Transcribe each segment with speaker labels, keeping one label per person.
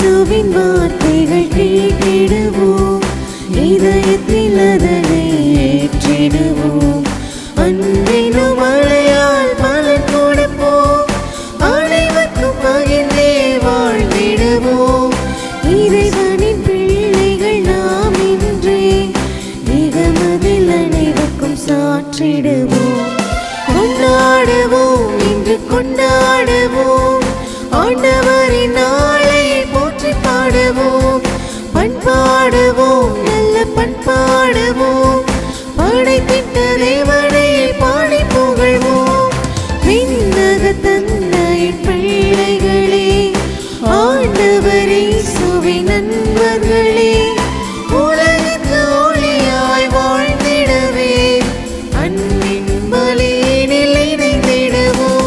Speaker 1: இயேசுவின் வார்த்தைகள் கேட்டிடுவோம், இதயத்தில் அதனை ஏற்றிடுவோம். அன்பினும் மழையால் பலன் கொடுப்போம், அனைவருக்கும் பகிர்ந்தே வாழ்ந்திடுவோம். இறைவனின் பிள்ளைகள் நாம் இன்றே நிகமதில் அனைவருக்கும் சாற்றிடுவோம். கொண்டாடுவோம், இன்று கொண்டாடுவோம், ஆண்டவரின் நாளை போற்றி பாடுவோம். பண்பாடுவோம், நல்ல பண்பாடுவோம், படைத்திட்ட தேவனை பாடி புகழ்வோம். விண்ணக தந்தையின் பிள்ளைகளே, ஆண்டவர் இயேசுவின் நண்பர்களே, உலகுக்கு ஒளியாய் வாழ்ந்திடவே அன்பின் பலியினில் இணைந்திடுவோம்.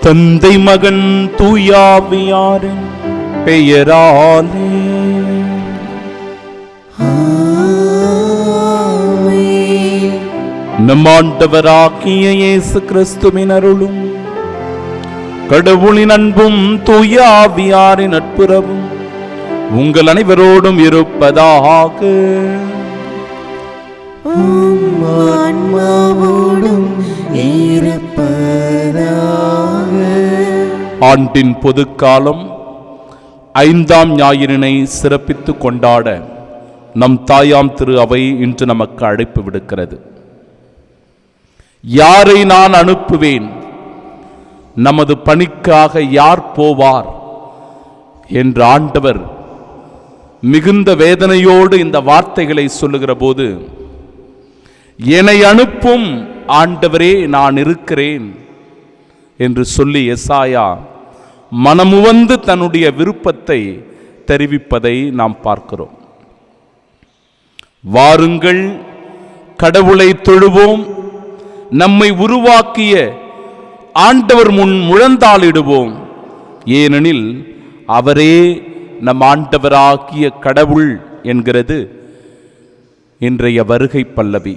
Speaker 2: தந்தை மகன் தூயாவியாரின் பெயராலே நம் ஆண்டவராகிய இயேசு கிறிஸ்துவின் அருளும் கடவுளின் அன்பும் தூயாவியாரின் நட்புறவும் உங்கள் அனைவரோடும் இருப்பதாக. ஆண்டின் பொதுக்காலம் 5ஆம் ஞாயிறினை சிறப்பித்து கொண்டாட நம் தாயாம் திரு அவை இன்று நமக்கு அழைப்பு விடுக்கிறது. யாரை நான் அனுப்புவேன், நமது பணிக்காக யார் போவார் என்று ஆண்டவர் மிகுந்த வேதனையோடு இந்த வார்த்தைகளை சொல்லுகிற போது, என்னை அனுப்பும் ஆண்டவரே நான் இருக்கிறேன் என்று சொல்லி எசாயா மனமுவந்து தன்னுடைய விருப்பத்தை தெரிவிப்பதை நாம் பார்க்கிறோம். வாருங்கள், கடவுளை தொழுவோம், நம்மை உருவாக்கிய ஆண்டவர் முன் முழந்தாளிடுவோம், ஏனெனில் அவரே நம் ஆண்டவராகிய கடவுள் என்கிறது இன்றைய வருகை பல்லவி.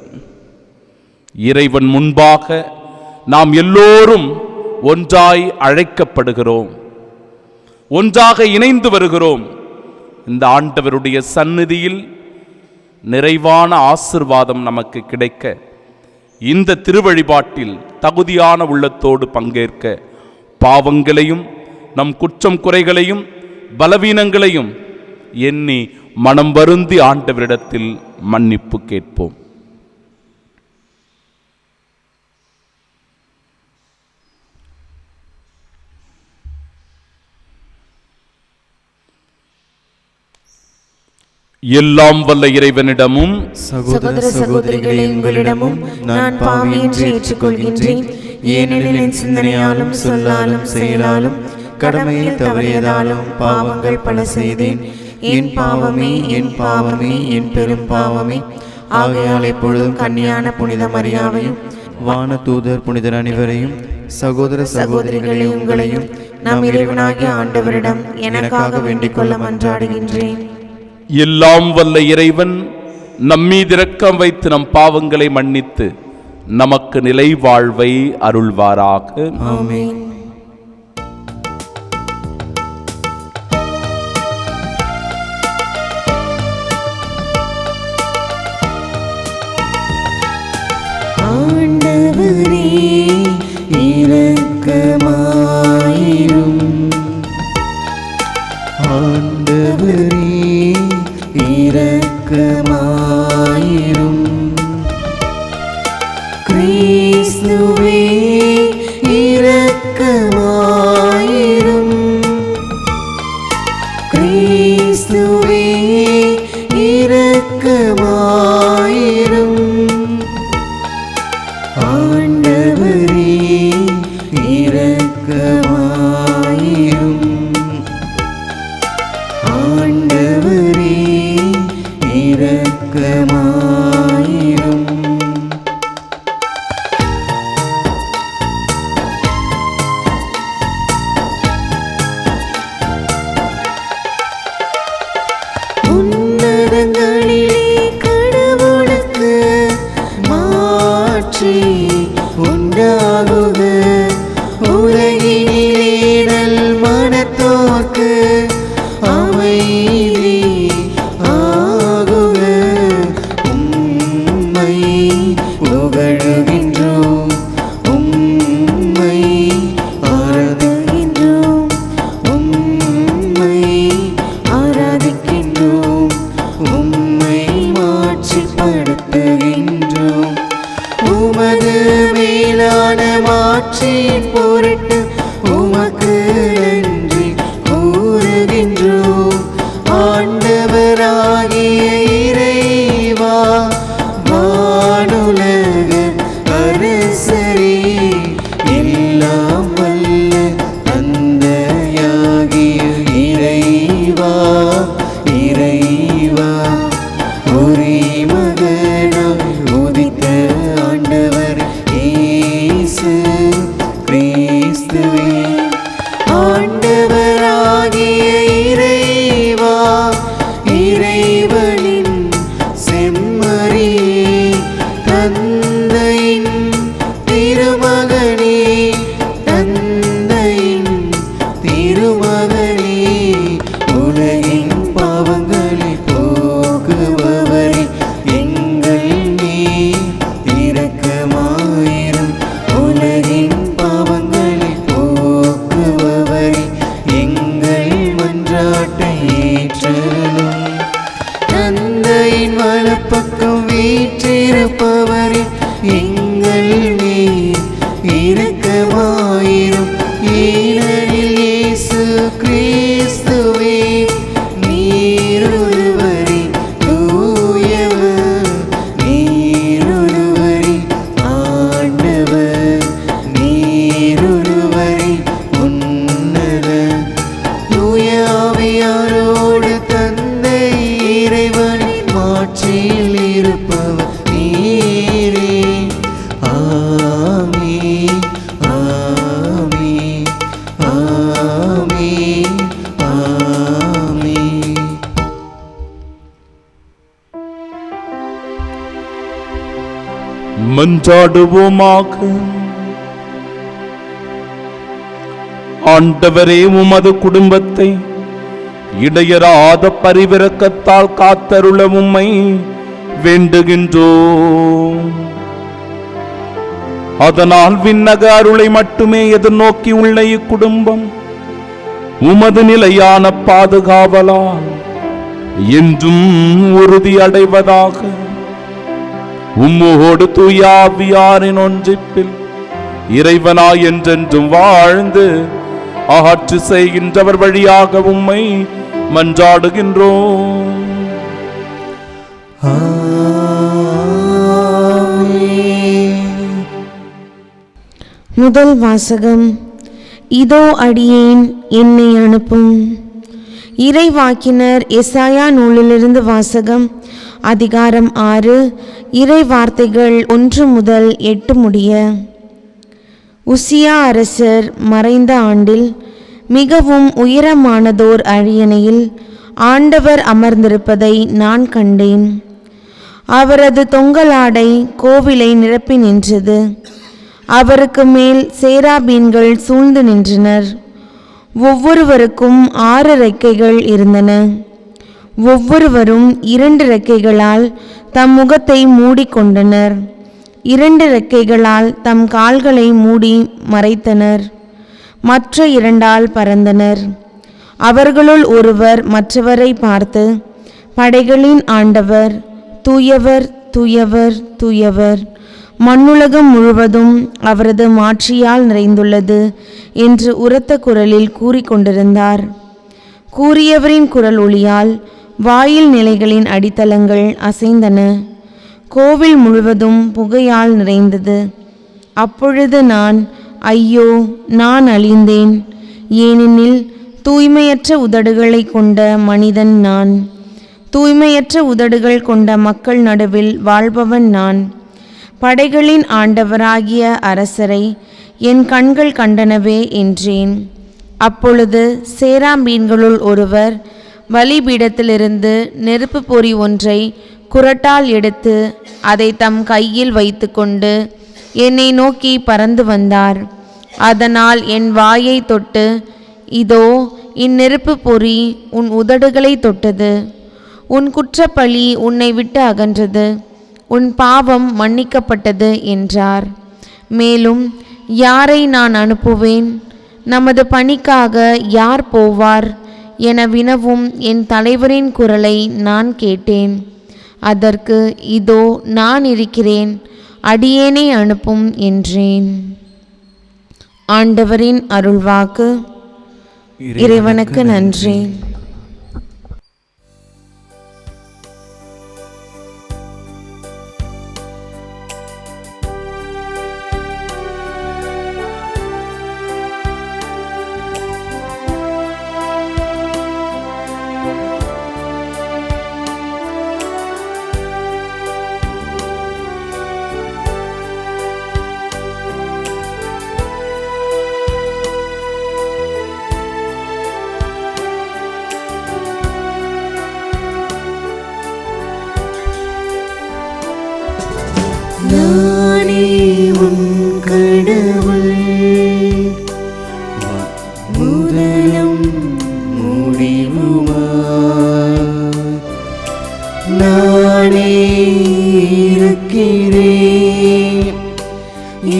Speaker 2: இறைவன் முன்பாக நாம் எல்லோரும் ஒன்றாய் அழைக்கப்படுகிறோம், ஒன்றாக இணைந்து வருகிறோம். இந்த ஆண்டவருடைய சந்நிதியில் நிறைவான ஆசீர்வாதம் நமக்கு கிடைக்க இந்த திருவழிபாட்டில் தகுதியான உள்ளத்தோடு பங்கேற்க பாவங்களையும் நம் குற்றம் குறைகளையும் பலவீனங்களையும் எண்ணி மனம் வருந்தி ஆண்டவரிடத்தில் மன்னிப்பு கேட்போம். எல்லாம் வல்ல இறைவனிடமும்
Speaker 1: சகோதர சகோதரிகளே உங்களிடமும் நான் பாவியின்றி ஏற்றுக்கொள்கின்றேன். ஏனெனில் என் சிந்தனையாலும் சொல்லாலும் செயலாலும் கடமையை தவறியதாலும் பாவங்கள் பல செய்தேன். என் பாவமே, என் பாவமே, என் பெரும் பாவமே. ஆகையால் எப்பொழுதும் கன்னியான புனித மரியாவையும்
Speaker 3: வான தூதர் புனிதர் அனைவரையும் சகோதர சகோதரிகளே உங்களையும் நம் இறைவனாகிய ஆண்டவரிடம் எனக்காக வேண்டிக் கொள்ள மன்றாடுகின்றேன்.
Speaker 2: எல்லாம் வல்ல இறைவன் நம்மீது இரக்கம் வைத்து நம் பாவங்களை மன்னித்து நமக்கு நிலை வாழ்வை அருள்வாராக.
Speaker 3: ஆமென்.
Speaker 1: ஆண்டவரே இரக்கமாயிரும்,
Speaker 3: ஆண்டவரே
Speaker 1: இரக்கமாயிரும். கிறிஸ்துவே இரக்கமாயிரும், கிறிஸ்துவே இரக்கமாயிரும். ஆண்டவரே இரக்கமாயிரும், ஆண்டவரே இரக்கமாயிரும்.
Speaker 3: தந்தையின் வலப்பக்கம் வீற்றிருப்பவரே, எங்கள் மேல் இரக்கமாயிரும். ஏனெனில் இயேசு கிறிஸ்துவே நீரொருவரே தூயவர், நீரொருவரே ஆண்டவர், நீரொருவரே உன்னதர். தூய ஆவியாரோடு தந்தை இறைவனின் மாட்சியில் இருப்பவர் நீரே. ஆமென், ஆமென், ஆமென், ஆமென்.
Speaker 2: மன்றாடுவோமாக. ஆண்டவரே, உமது குடும்பத்தை இடையராத பரிவிரக்கத்தால் காத்தருள உம்மை வேண்டுகின்றோம். அதனால் விண்ணக அருளை மட்டுமே எதிர்நோக்கி உள்ள இக்குடும்பம் உமது நிலையான பாதுகாவலால் என்றும் உறுதி அடைவதாக. உம்மோடு தூய ஆவியாரின் ஒன்றிப்பில் இறைவனாய் என்றென்றும் வாழ்ந்து ஆட்சி செய்கின்றவர் வழியாக உம்மை மன்றாடுகின்றோம்.
Speaker 1: முதல் வாசகம். இதோ அடியேன், என்னை அனுப்பும். இறைவாக்கினர் எசாயா நூலிலிருந்து வாசகம். அதிகாரம் 6, இறை வார்த்தைகள் 1 முதல் 8 முடிய. உசியா அரசர் மறைந்த ஆண்டில் மிகவும் உயரமானதோர் அரியணையில் ஆண்டவர் அமர்ந்திருப்பதை நான் கண்டேன். அவரது தொங்கலாடை கோவிலை நிரப்பி நின்றது. அவருக்கு மேல் சேராபீன்கள் சூழ்ந்து நின்றனர். ஒவ்வொருவருக்கும் 6 இறக்கைகள் இருந்தன. ஒவ்வொருவரும் 2 இறக்கைகளால் தம் முகத்தை மூடிக்கொண்டனர். 2 இறக்கைகளால் தம் கால்களை மூடி மறைத்தனர். மற்ற 2ஆல் பறந்தனர். அவர்களுள் ஒருவர் மற்றவரை பார்த்து, படைகளின் ஆண்டவர், தூயவர், தூயவர், தூயவர், மண்ணுலகம் முழுவதும் அவரது மாட்சியால் நிறைந்துள்ளது என்று உரத்த குரலில் கூறிக்கொண்டிருந்தார். கூறியவரின் குரல் ஒலியால் வாயில் நிலைகளின் அடித்தளங்கள் அசைந்தன. கோவில் முழுவதும் புகையால் நிறைந்தது. அப்பொழுது நான், ஐயோ, நான் அழிந்தேன், ஏனெனில் தூய்மையற்ற உதடுகளை கொண்ட மனிதன் நான். தூய்மையற்ற உதடுகள் கொண்ட மக்கள் நடுவில் வாழ்பவன் நான். படைகளின் ஆண்டவராகிய அரசரை என் கண்கள் கண்டனவே என்றேன். அப்பொழுது சேராம்பீன்களுள் ஒருவர் பலிபீடத்திலிருந்து நெருப்பு பொறி ஒன்றை குறட்டால் எடுத்து அதை தம் கையில் வைத்துக்கொண்டு என்னை நோக்கி பறந்து வந்தார். அதனால் என் வாயை தொட்டு, இதோ இந்நெருப்பு பொறி உன் உதடுகளை தொட்டது, உன் குற்றப்பழி உன்னை விட்டு அகன்றது, உன் பாவம் மன்னிக்கப்பட்டது என்றார். மேலும், யாரை நான் அனுப்புவேன்? நமது பணிக்காக யார் போவார் என வினவும் என் தலைவரின் குரலை நான் கேட்டேன். அதற்கு, இதோ நான் இருக்கிறேன், அடியேனை அனுப்பும் என்றேன். ஆண்டவரின் அருள்வாக்கு. இறைவனுக்கு நன்றி.
Speaker 3: நானே உன் கடவுள், முதலும் முடிவுமாய் நானே இருக்கிறேன்.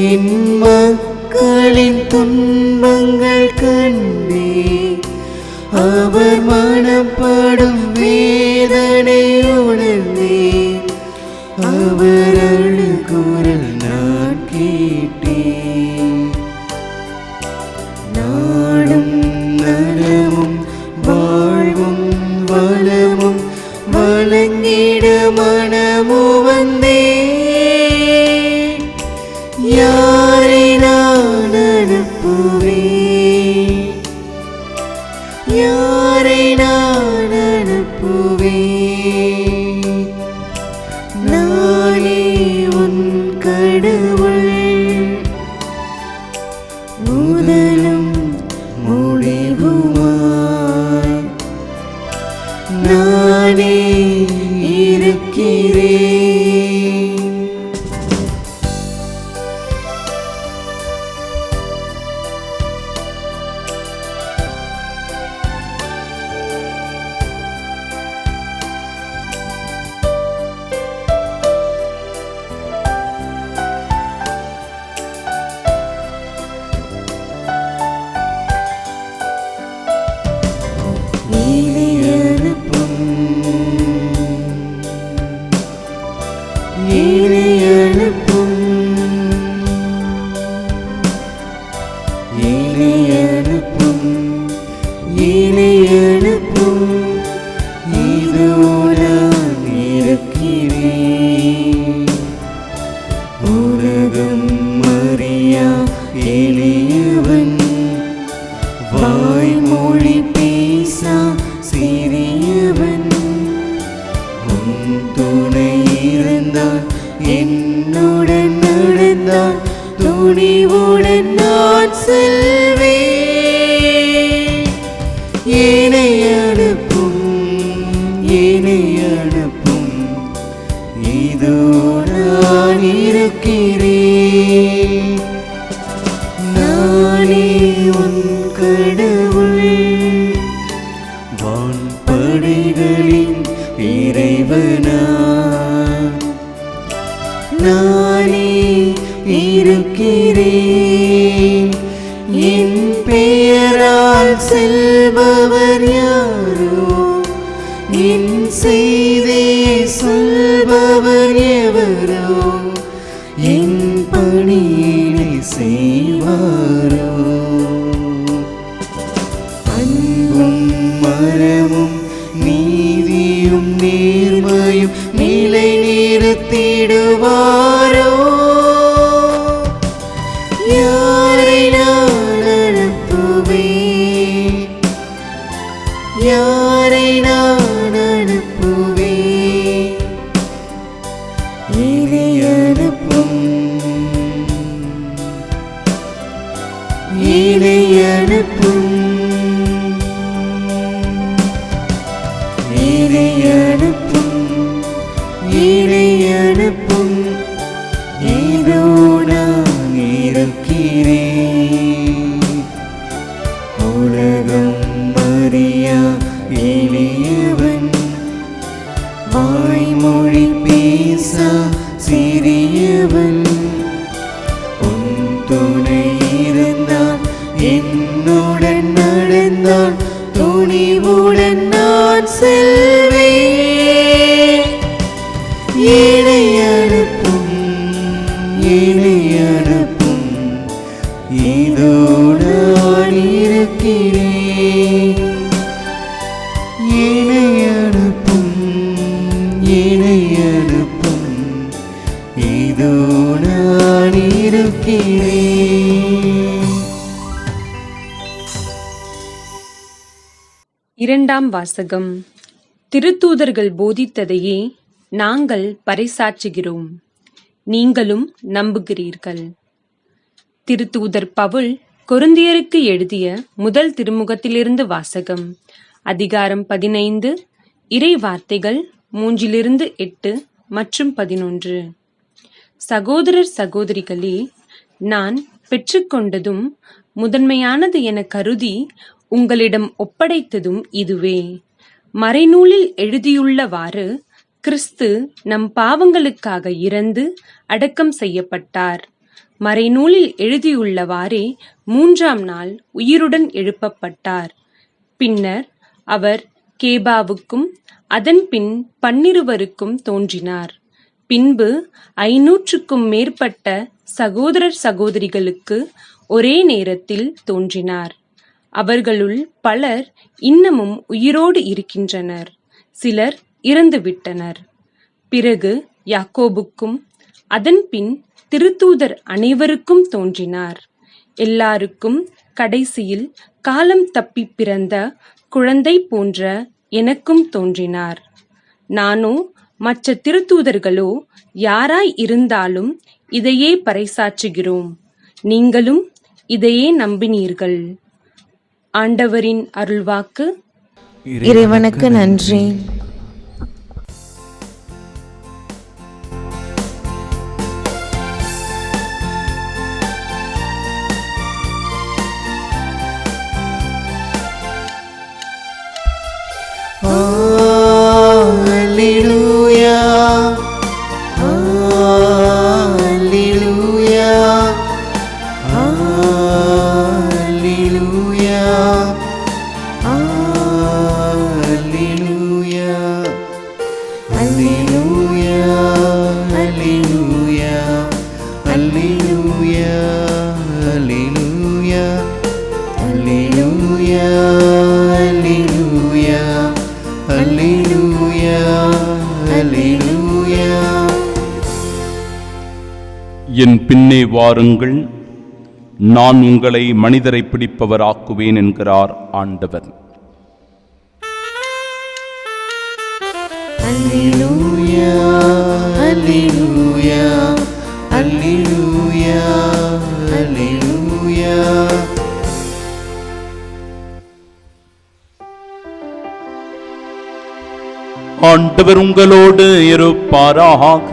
Speaker 3: என் மக்களின் துன்பங்கள் கண்டேன், அவர் மனப்படும் வேதனை உணர்ந்தேன். உணர்ந்தேன், அவர் அழுகுரல் நான் கேட்டேன். நாடும் நலமும் வாழ்வும் வளமும் வழங்கிட மனமு வந்தேன். யாரை நான் அனுப்புவேன், யாரை நான் அனுப்புவேன்? நானே உன் கடவுள், முதலும் முடிவுமாய் நானே இருக்கிறேன். உலகம் அறியா எளியவன், வாய்மொழி பேசா சிறியவன். உன் துணை இருந்தால், என்னுடன் நடந்தால், துணிவுடன் நான் செல்வேன். என்னை அனுப்பும், என்னை அனுப்பும், இதோ நான் இருக்கிறேன். நானே உன் கடவுள், வான்படைகளின் இறைவனா, நானே இருக்கிறேன். என் பெயரால் செல்பவர் யாரோ, என் செய்தியை சொல்பவர் எவரோ, என் பணியினை செய்வாரோ? அன்பும் மரமும் நீதியும் நேர்மையும் நிலை நிறுத்திடுவாரோ? யாரை நான் அனுப்புவேன், யாரை நான் அனுப்புவேன்? என்னை அனுப்பும், என்னை அனுப்பும், என்னை அனுப்பும், என்னை அனுப்பும். இதோ நான் இருக்கிறேன். உலகம் அறியா எளியவன், வாய்மொழி பேசா சிறியவன். உன் துணை இருந்தால், என்னுடன் நடந்தால், துணிவுடன் நான் செல்வேன். என்னை அனுப்பும், என்னை அனுப்பும், இதோ நான் இருக்கிறேன். என்னை அனுப்பும், என்னை அனுப்பும், இதோ நான் இருக்கிறேன்.
Speaker 4: இரண்டாம் வாசகம். திருத்தூதர்கள் போதித்ததையே நாங்கள் பறைசாற்றுகிறோம், நீங்களும் நம்புகிறீர்கள். திருத்தூதர் பவுல் கொரிந்தியருக்கு எழுதிய முதல் திருமுகத்திலிருந்து வாசகம். அதிகாரம் 15, இறை வார்த்தைகள் 3-8 மற்றும் 11. சகோதரர் சகோதரிகளே, நான் பெற்றுக்கொண்டதும் முதன்மையானது என கருதி உங்களிடம் ஒப்படைத்ததும் இதுவே. மறைநூலில் எழுதியுள்ளவாறு கிறிஸ்து நம் பாவங்களுக்காக இறந்து அடக்கம் செய்யப்பட்டார். மறைநூலில் எழுதியுள்ளவாறே 3ஆம் நாள் உயிருடன் எழுப்பப்பட்டார். பின்னர் அவர் கேபாவுக்கும் அதன்பின் 12 தோன்றினார். பின்பு 500க்கும் மேற்பட்ட சகோதரர் சகோதரிகளுக்கு ஒரே நேரத்தில் தோன்றினார். அவர்களுள் பலர் இன்னமும் உயிரோடு இருக்கின்றனர், சிலர் இறந்துவிட்டனர். பிறகு யாக்கோபுக்கும் அதன்பின் திருத்தூதர் அனைவருக்கும் தோன்றினார். எல்லாருக்கும் கடைசியில் காலம் தப்பி பிறந்த குழந்தை போன்ற எனக்கும் தோன்றினார். நானோ மற்ற திருத்தூதர்களோ யாராய் இருந்தாலும் இதையே பறைசாற்றுகிறோம். நீங்களும் இதையே நம்பினீர்கள். ஆண்டவரின் அருள்வாக்கு.
Speaker 1: இறைவனுக்கு நன்றி.
Speaker 3: Alleluia, Alleluia, Alleluia, Alleluia, Alleluia, Alleluia, Alleluia, Alleluia, Alleluia, Alleluia, Alleluia, Alleluia.
Speaker 2: என் பின்னே வாருங்கள், நான் உங்களை மனிதரை பிடிப்பவராக்குவேன் என்கிறார் ஆண்டவர்.
Speaker 3: Alleluia, Alleluia, Alleluia, Alleluia.
Speaker 2: ஆண்டவர் உங்களோடு இருப்பாராக.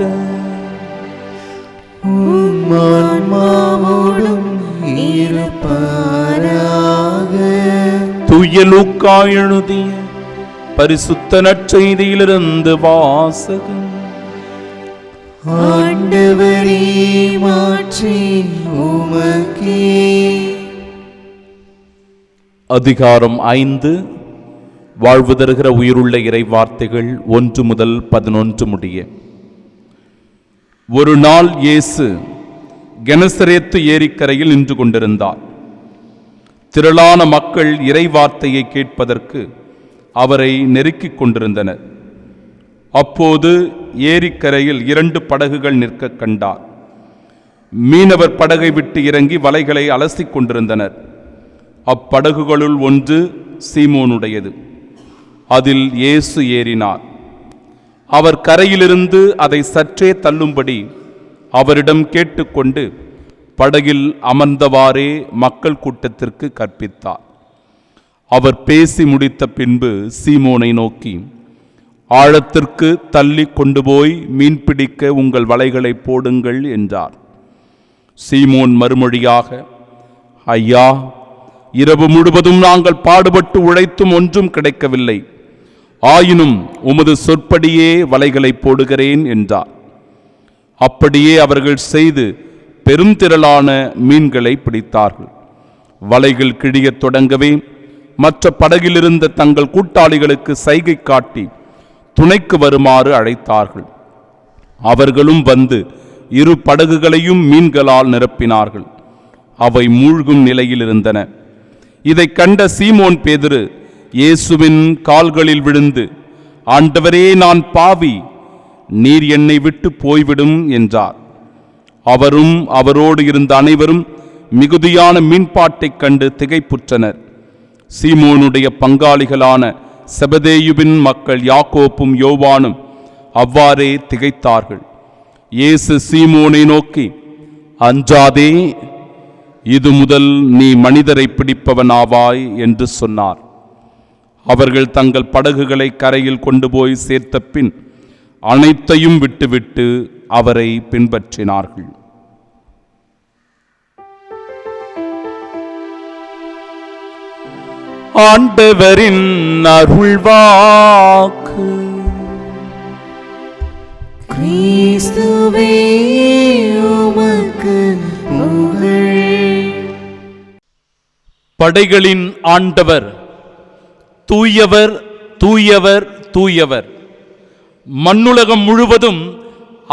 Speaker 3: உம் ஆன்மாவோடும் இருப்பாராக.
Speaker 2: தூய லூக்கா எழுதிய பரிசுத்த நற்செய்தியிலிருந்து வாசகம்.
Speaker 3: ஆண்டவரே, மாற்றி உமக்கே.
Speaker 2: அதிகாரம் 5. வாழ்வு தருகிற உயிருள்ள இறை வார்த்தைகள் 1 முதல் 11 முடிய. ஒரு நாள் இயேசு கெனசரேத்து ஏரிக்கரையில் நின்று கொண்டிருந்தார். திரளான மக்கள் இறை வார்த்தையை கேட்பதற்கு அவரை நெருக்கிக் கொண்டிருந்தனர். அப்போது ஏரிக்கரையில் 2 படகுகள் நிற்க கண்டார். மீனவர் படகை விட்டு இறங்கி வலைகளை அலசிக் கொண்டிருந்தனர். அப்படகுகளுள் ஒன்று சீமோனுடையது. அதில் இயேசு ஏறினார். அவர் கரையிலிருந்து அதை சற்றே தள்ளும்படி அவரிடம் கேட்டுக்கொண்டு படகில் அமர்ந்தவாறே மக்கள் கூட்டத்திற்கு கற்பித்தார். அவர் பேசி முடித்த பின்பு சீமோனை நோக்கி, ஆழத்திற்கு தள்ளி கொண்டு போய் மீன் பிடிக்க உங்கள் வலைகளை போடுங்கள் என்றார். சீமோன் மறுமொழியாக, ஐயா, இரவு முழுவதும் நாங்கள் பாடுபட்டு உழைத்தும் ஒன்றும் கிடைக்கவில்லை. ஆயினும் உமது சொற்படியே வலைகளை போடுகிறேன் என்றார். அப்படியே அவர்கள் செய்து பெருந்திரளான மீன்களை பிடித்தார்கள். வலைகள் கிழியத் தொடங்கவே மற்ற படகிலிருந்த தங்கள் கூட்டாளிகளுக்கு சைகை காட்டி துணைக்கு வருமாறு அழைத்தார்கள். அவர்களும் வந்து 2 படகுகளையும் மீன்களால் நிரப்பினார்கள். அவை மூழ்கும் நிலையில் இருந்தன. இதை கண்ட சீமோன் பேதுரு இயேசுவின் கால்களில் விழுந்து, ஆண்டவரே, நான் பாவி, நீர் என்னை விட்டு போய்விடும் என்றார். அவரும் அவரோடு இருந்த அனைவரும் மிகுதியான மீன்பாட்டைக் கண்டு திகைப்புற்றனர். சீமோனுடைய பங்காளிகளான செபதேயுவின் மக்கள் யாக்கோப்பும் யோவானும் அவ்வாறே திகைத்தார்கள். இயேசு சீமோனை நோக்கி, அஞ்சாதே, இது முதல் நீ மனிதரை பிடிப்பவனாவாய் என்று சொன்னார். அவர்கள் தங்கள் படகுகளை கரையில் கொண்டு போய் சேர்த்த பின் அனைத்தையும் விட்டுவிட்டு அவரை பின்பற்றினார்கள். ஆண்டவரின் அருள்வாக்கு.
Speaker 3: கிறிஸ்துவே, உமக்கு புகழ்.
Speaker 2: படைகளின் ஆண்டவர், தூயவர், தூயவர் தூயவர், மண்ணுலகம் முழுவதும்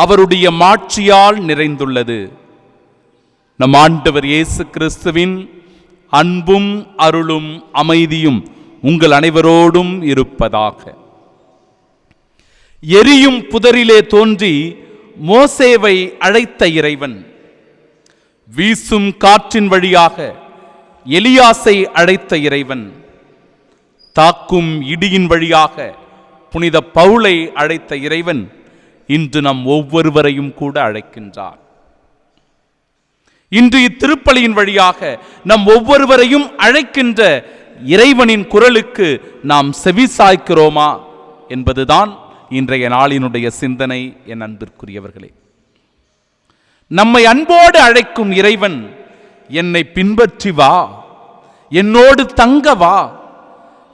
Speaker 2: அவருடைய மாட்சியால் நிறைந்துள்ளது. நம் ஆண்டவர் இயேசு கிறிஸ்துவின் அன்பும் அருளும் அமைதியும் உங்கள் அனைவரோடும் இருப்பதாக. எரியும் புதரிலே தோன்றி மோசேவை அழைத்த இறைவன், வீசும் காற்றின் வழியாக எலியாசை அழைத்த இறைவன், தாக்கும் இடியின் வழியாக புனித பவுலை அழைத்த இறைவன் இன்று நம் ஒவ்வொருவரையும் கூட அழைக்கின்றார். இன்று இத்திருப்பலியின் வழியாக நம் ஒவ்வொருவரையும் அழைக்கின்ற இறைவனின் குரலுக்கு நாம் செவிசாய்க்கிறோமா என்பதுதான் இன்றைய நாளினுடைய சிந்தனை. என் அன்பிற்குரியவர்களே, நம்மை அன்போடு அழைக்கும் இறைவன், என்னை பின்பற்றி வா, என்னோடு தங்க வா,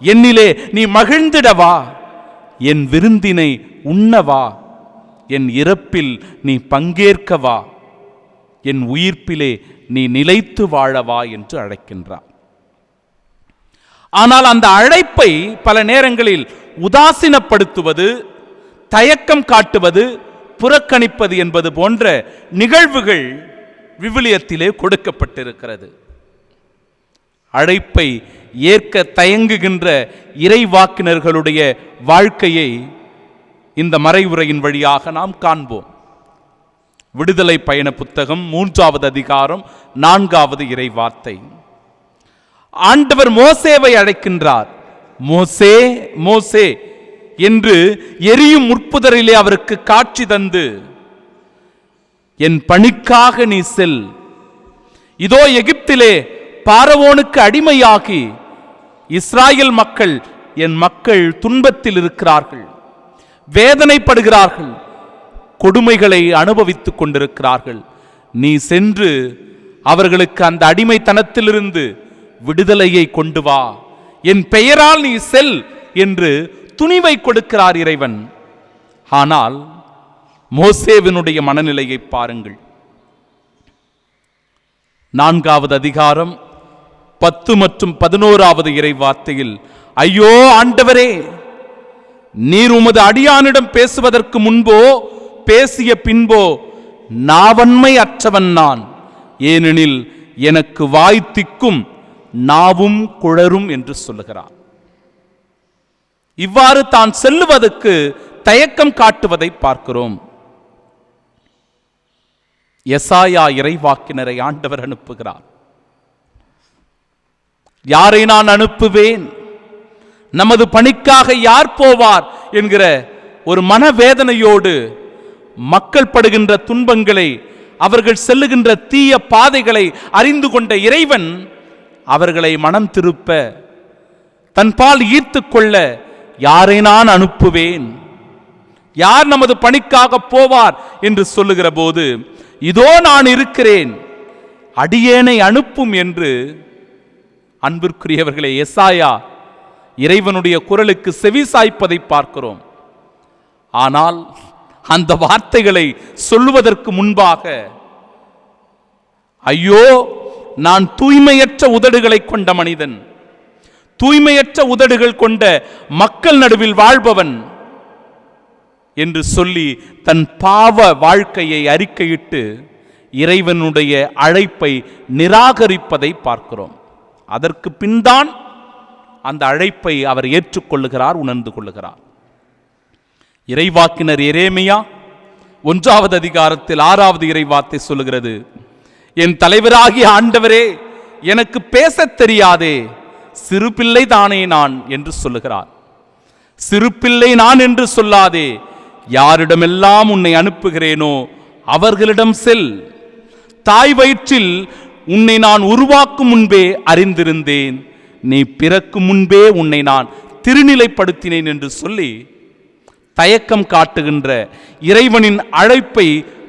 Speaker 2: என்னிலே நீ மகிழ்ந்திடவா, என் விருந்தினை உண்ணவா, என் இறப்பில் நீ பங்கேற்கவா, என் உயிர்ப்பிலே நீ நிலைத்து வாழவா என்று அழைக்கின்றார். ஆனால் அந்த அழைப்பை பல நேரங்களில் உதாசீனப்படுத்துவது, தயக்கம் காட்டுவது, புறக்கணிப்பது என்பது போன்ற நிகழ்வுகள் விவிலியத்திலே கொடுக்கப்பட்டிருக்கிறது. அழைப்பை ஏற்க தயங்குகின்ற இறைவாக்கினர்களுடைய வாழ்க்கையை இந்த மறைவுரையின் வழியாக நாம் காண்போம். விடுதலை பயண புத்தகம் 3வது அதிகாரம் 4வது இறை வார்த்தை. ஆண்டவர் மோசேவை அழைக்கின்றார். மோசே மோசே என்று எரியும் முற்புதரிலே அவருக்கு காட்சி தந்து, என் பணிக்காக நீ செல், இதோ எகிப்திலே பார்வோனுக்கு அடிமையாகி இஸ்ராயேல் மக்கள், என் மக்கள் துன்பத்தில் இருக்கிறார்கள், வேதனைப்படுகிறார்கள், கொடுமைகளை அனுபவித்துக் கொண்டிருக்கிறார்கள், நீ சென்று அவர்களுக்கு அந்த அடிமைத்தனத்திலிருந்து விடுதலையை கொண்டு வா, என் பெயரால் நீ செல் என்று துணிவை கொடுக்கிறார் இறைவன். ஆனால் மோசேவினுடைய மனநிலையை பாருங்கள். 4வது அதிகாரம் 10 மற்றும் 11வது இறை வார்த்தையில், ஐயோ ஆண்டவரே, நீர் உமது அடியானிடம் பேசுவதற்கு முன்போ பேசிய பின்போ நாவன்மை அற்றவன் நான், ஏனெனில் எனக்கு வாய் திக்கும் நாவும் குழரும் என்று சொல்லுகிறார். இவ்வாறு தான் செல்லுவதற்கு தயக்கம் காட்டுவதை பார்க்கிறோம். எசாயா இறைவாக்கினரை ஆண்டவர் அனுப்புகிறார். யாரை நான் அனுப்புவேன், நமது பணிக்காக யார் போவார் என்கிற ஒரு மனவேதனையோடு மக்கள் படுகின்ற துன்பங்களை, அவர்கள் செல்லுகின்ற தீய பாதைகளை அறிந்து கொண்ட இறைவன் அவர்களை மனம் திருப்ப, தன் பால் ஈர்த்து கொள்ள, யாரை நான் அனுப்புவேன், யார் நமது பணிக்காக போவார் என்று சொல்லுகிற போது, இதோ நான் இருக்கிறேன், அடியேனை அனுப்பும் என்று அன்பிற்குரியவர்களே எசாயா இறைவனுடைய குரலுக்கு செவிசாய்ப்பதை பார்க்கிறோம். ஆனால் அந்த வார்த்தைகளை சொல்லுவதற்கு முன்பாக, ஐயோ நான் தூய்மையற்ற உதடுகளை கொண்ட மனிதன், தூய்மையற்ற உதடுகள் கொண்ட மக்கள் நடுவில் வாழ்பவன் என்று சொல்லி தன் பாவ வாழ்க்கையை அறிக்கையிட்டு இறைவனுடைய அழைப்பை நிராகரிப்பதை பார்க்கிறோம். அதற்கு பின்தான் அந்த அழைப்பை அவர் ஏற்றுக்கொள்ளுகிறார், உணர்ந்து கொள்ளுகிறார். இறைவாக்கினர் எரேமியா 1வது அதிகாரத்தில் 6வது இறைவார்த்தை சொல்லுகிறது, என் தலைவராகிய ஆண்டவரே, எனக்கு பேசத் தெரியாதே, சிறு பிள்ளை தானே நான் என்று சொல்லுகிறார். சிறு பிள்ளை நான் என்று சொல்லாதே, யாரிடமெல்லாம் உன்னை அனுப்புகிறேனோ அவர்களிடம் செல். தாய் வயிற்றில் உன்னை நான் உருவாக்கும் முன்பே அறிந்திருந்தேன், நீ பிறக்கும் முன்பே உன்னை நான் திருநிலைப்படுத்தினேன் என்று சொல்லி தயக்கம் காட்டுகின்ற, இறைவனின் அழைப்பை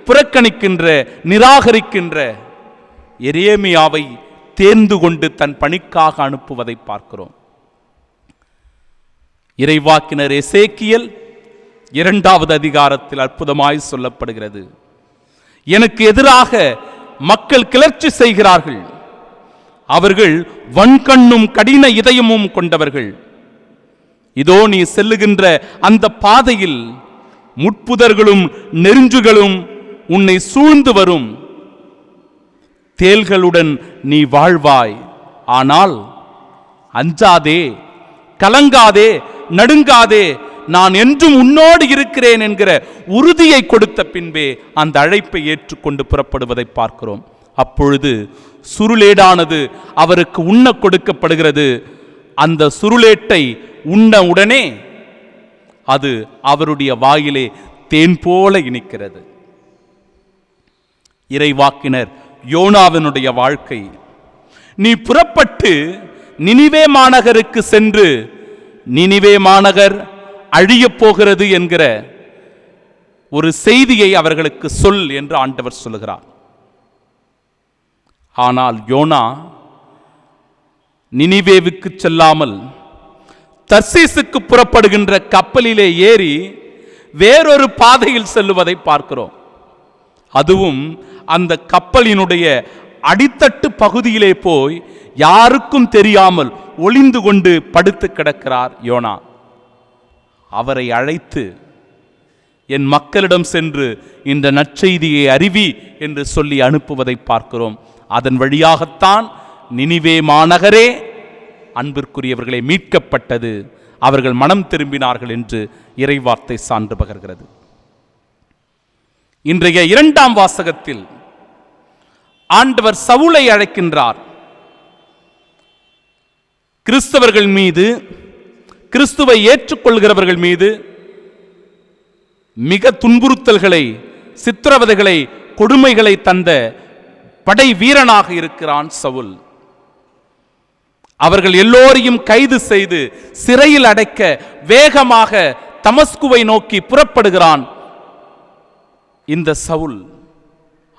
Speaker 2: புறக்கணிக்கின்ற, நிராகரிக்கின்ற எரேமியாவை தேர்ந்து கொண்டு தன் பணிக்காக அனுப்புவதை பார்க்கிறோம். இறைவாக்கினர் எசேக்கியேல் 2வது அதிகாரத்தில் அற்புதமாய் சொல்லப்படுகிறது, எனக்கு எதிராக மக்கள் கிளர்ச்சி செய்கிறார்கள், அவர்கள் வன்கண்ணும் கடின இதயமும் கொண்டவர்கள், இதோ நீ செல்லுகின்ற அந்த பாதையில் முட்புதர்களும் நெருஞ்சுகளும் உன்னை சூழ்ந்து வரும். தேள்களுடன் நீ வாழ்வாய். ஆனால் அஞ்சாதே, கலங்காதே, நடுங்காதே, நான் என்றும் உன்னோடு இருக்கிறேன் என்கிற உறுதியை கொடுத்த பின்பே அந்த அழைப்பை ஏற்றுக்கொண்டு புறப்படுவதை பார்க்கிறோம். அப்பொழுது சுருளேடானது அவருக்கு உண்ண கொடுக்கப்படுகிறது. அந்த சுருளேட்டை உண்ண உடனே அது அவருடைய வாயிலே தேன் போல இனிக்கிறது. இறைவாக்கினர் யோனாவினுடைய வாழ்க்கை, நீ புறப்பட்டு நினிவே மாநகருக்கு சென்று நினிவே மாநகர் அழியப் போகிறது என்கிற ஒரு செய்தியை அவர்களுக்கு சொல் என்று ஆண்டவர் சொல்லுகிறார். ஆனால் யோனா நினிவேவுக்கு செல்லாமல் தர்சீசுக்கு புறப்படுகின்ற கப்பலிலே ஏறி வேறொரு பாதையில் செல்லுவதை பார்க்கிறோம். அதுவும் அந்த கப்பலினுடைய அடித்தட்டு பகுதியிலே போய் யாருக்கும் தெரியாமல் ஒளிந்து கொண்டு படுத்து கிடக்கிறார் யோனா. அவரை அழைத்து என் மக்களிடம் சென்று இந்த நற்செய்தியை அறிவி என்று சொல்லி அனுப்புவதை பார்க்கிறோம். அதன் வழியாகத்தான் நினிவே மாநகரே அன்பிற்குரியவர்களை மீட்கப்பட்டது, அவர்கள் மனம் திரும்பினார்கள் என்று இறைவார்த்தை சான்று பகர்கிறது. இன்றைய 2ஆம் வாசகத்தில் ஆண்டவர் சவுலை அழைக்கின்றார். கிறிஸ்தவர்கள் மீது, கிறிஸ்துவை ஏற்றுக்கொள்கிறவர்கள் மீது மிக துன்புறுத்தல்களை, சித்திரவதைகளை, கொடுமைகளை தந்த படை வீரனாக இருக்கிறான் சவுல். அவர்கள் எல்லோரையும் கைது செய்து சிறையில் அடைக்க வேகமாக தமஸ்குவை நோக்கி புறப்படுகிறான் இந்த சவுல்.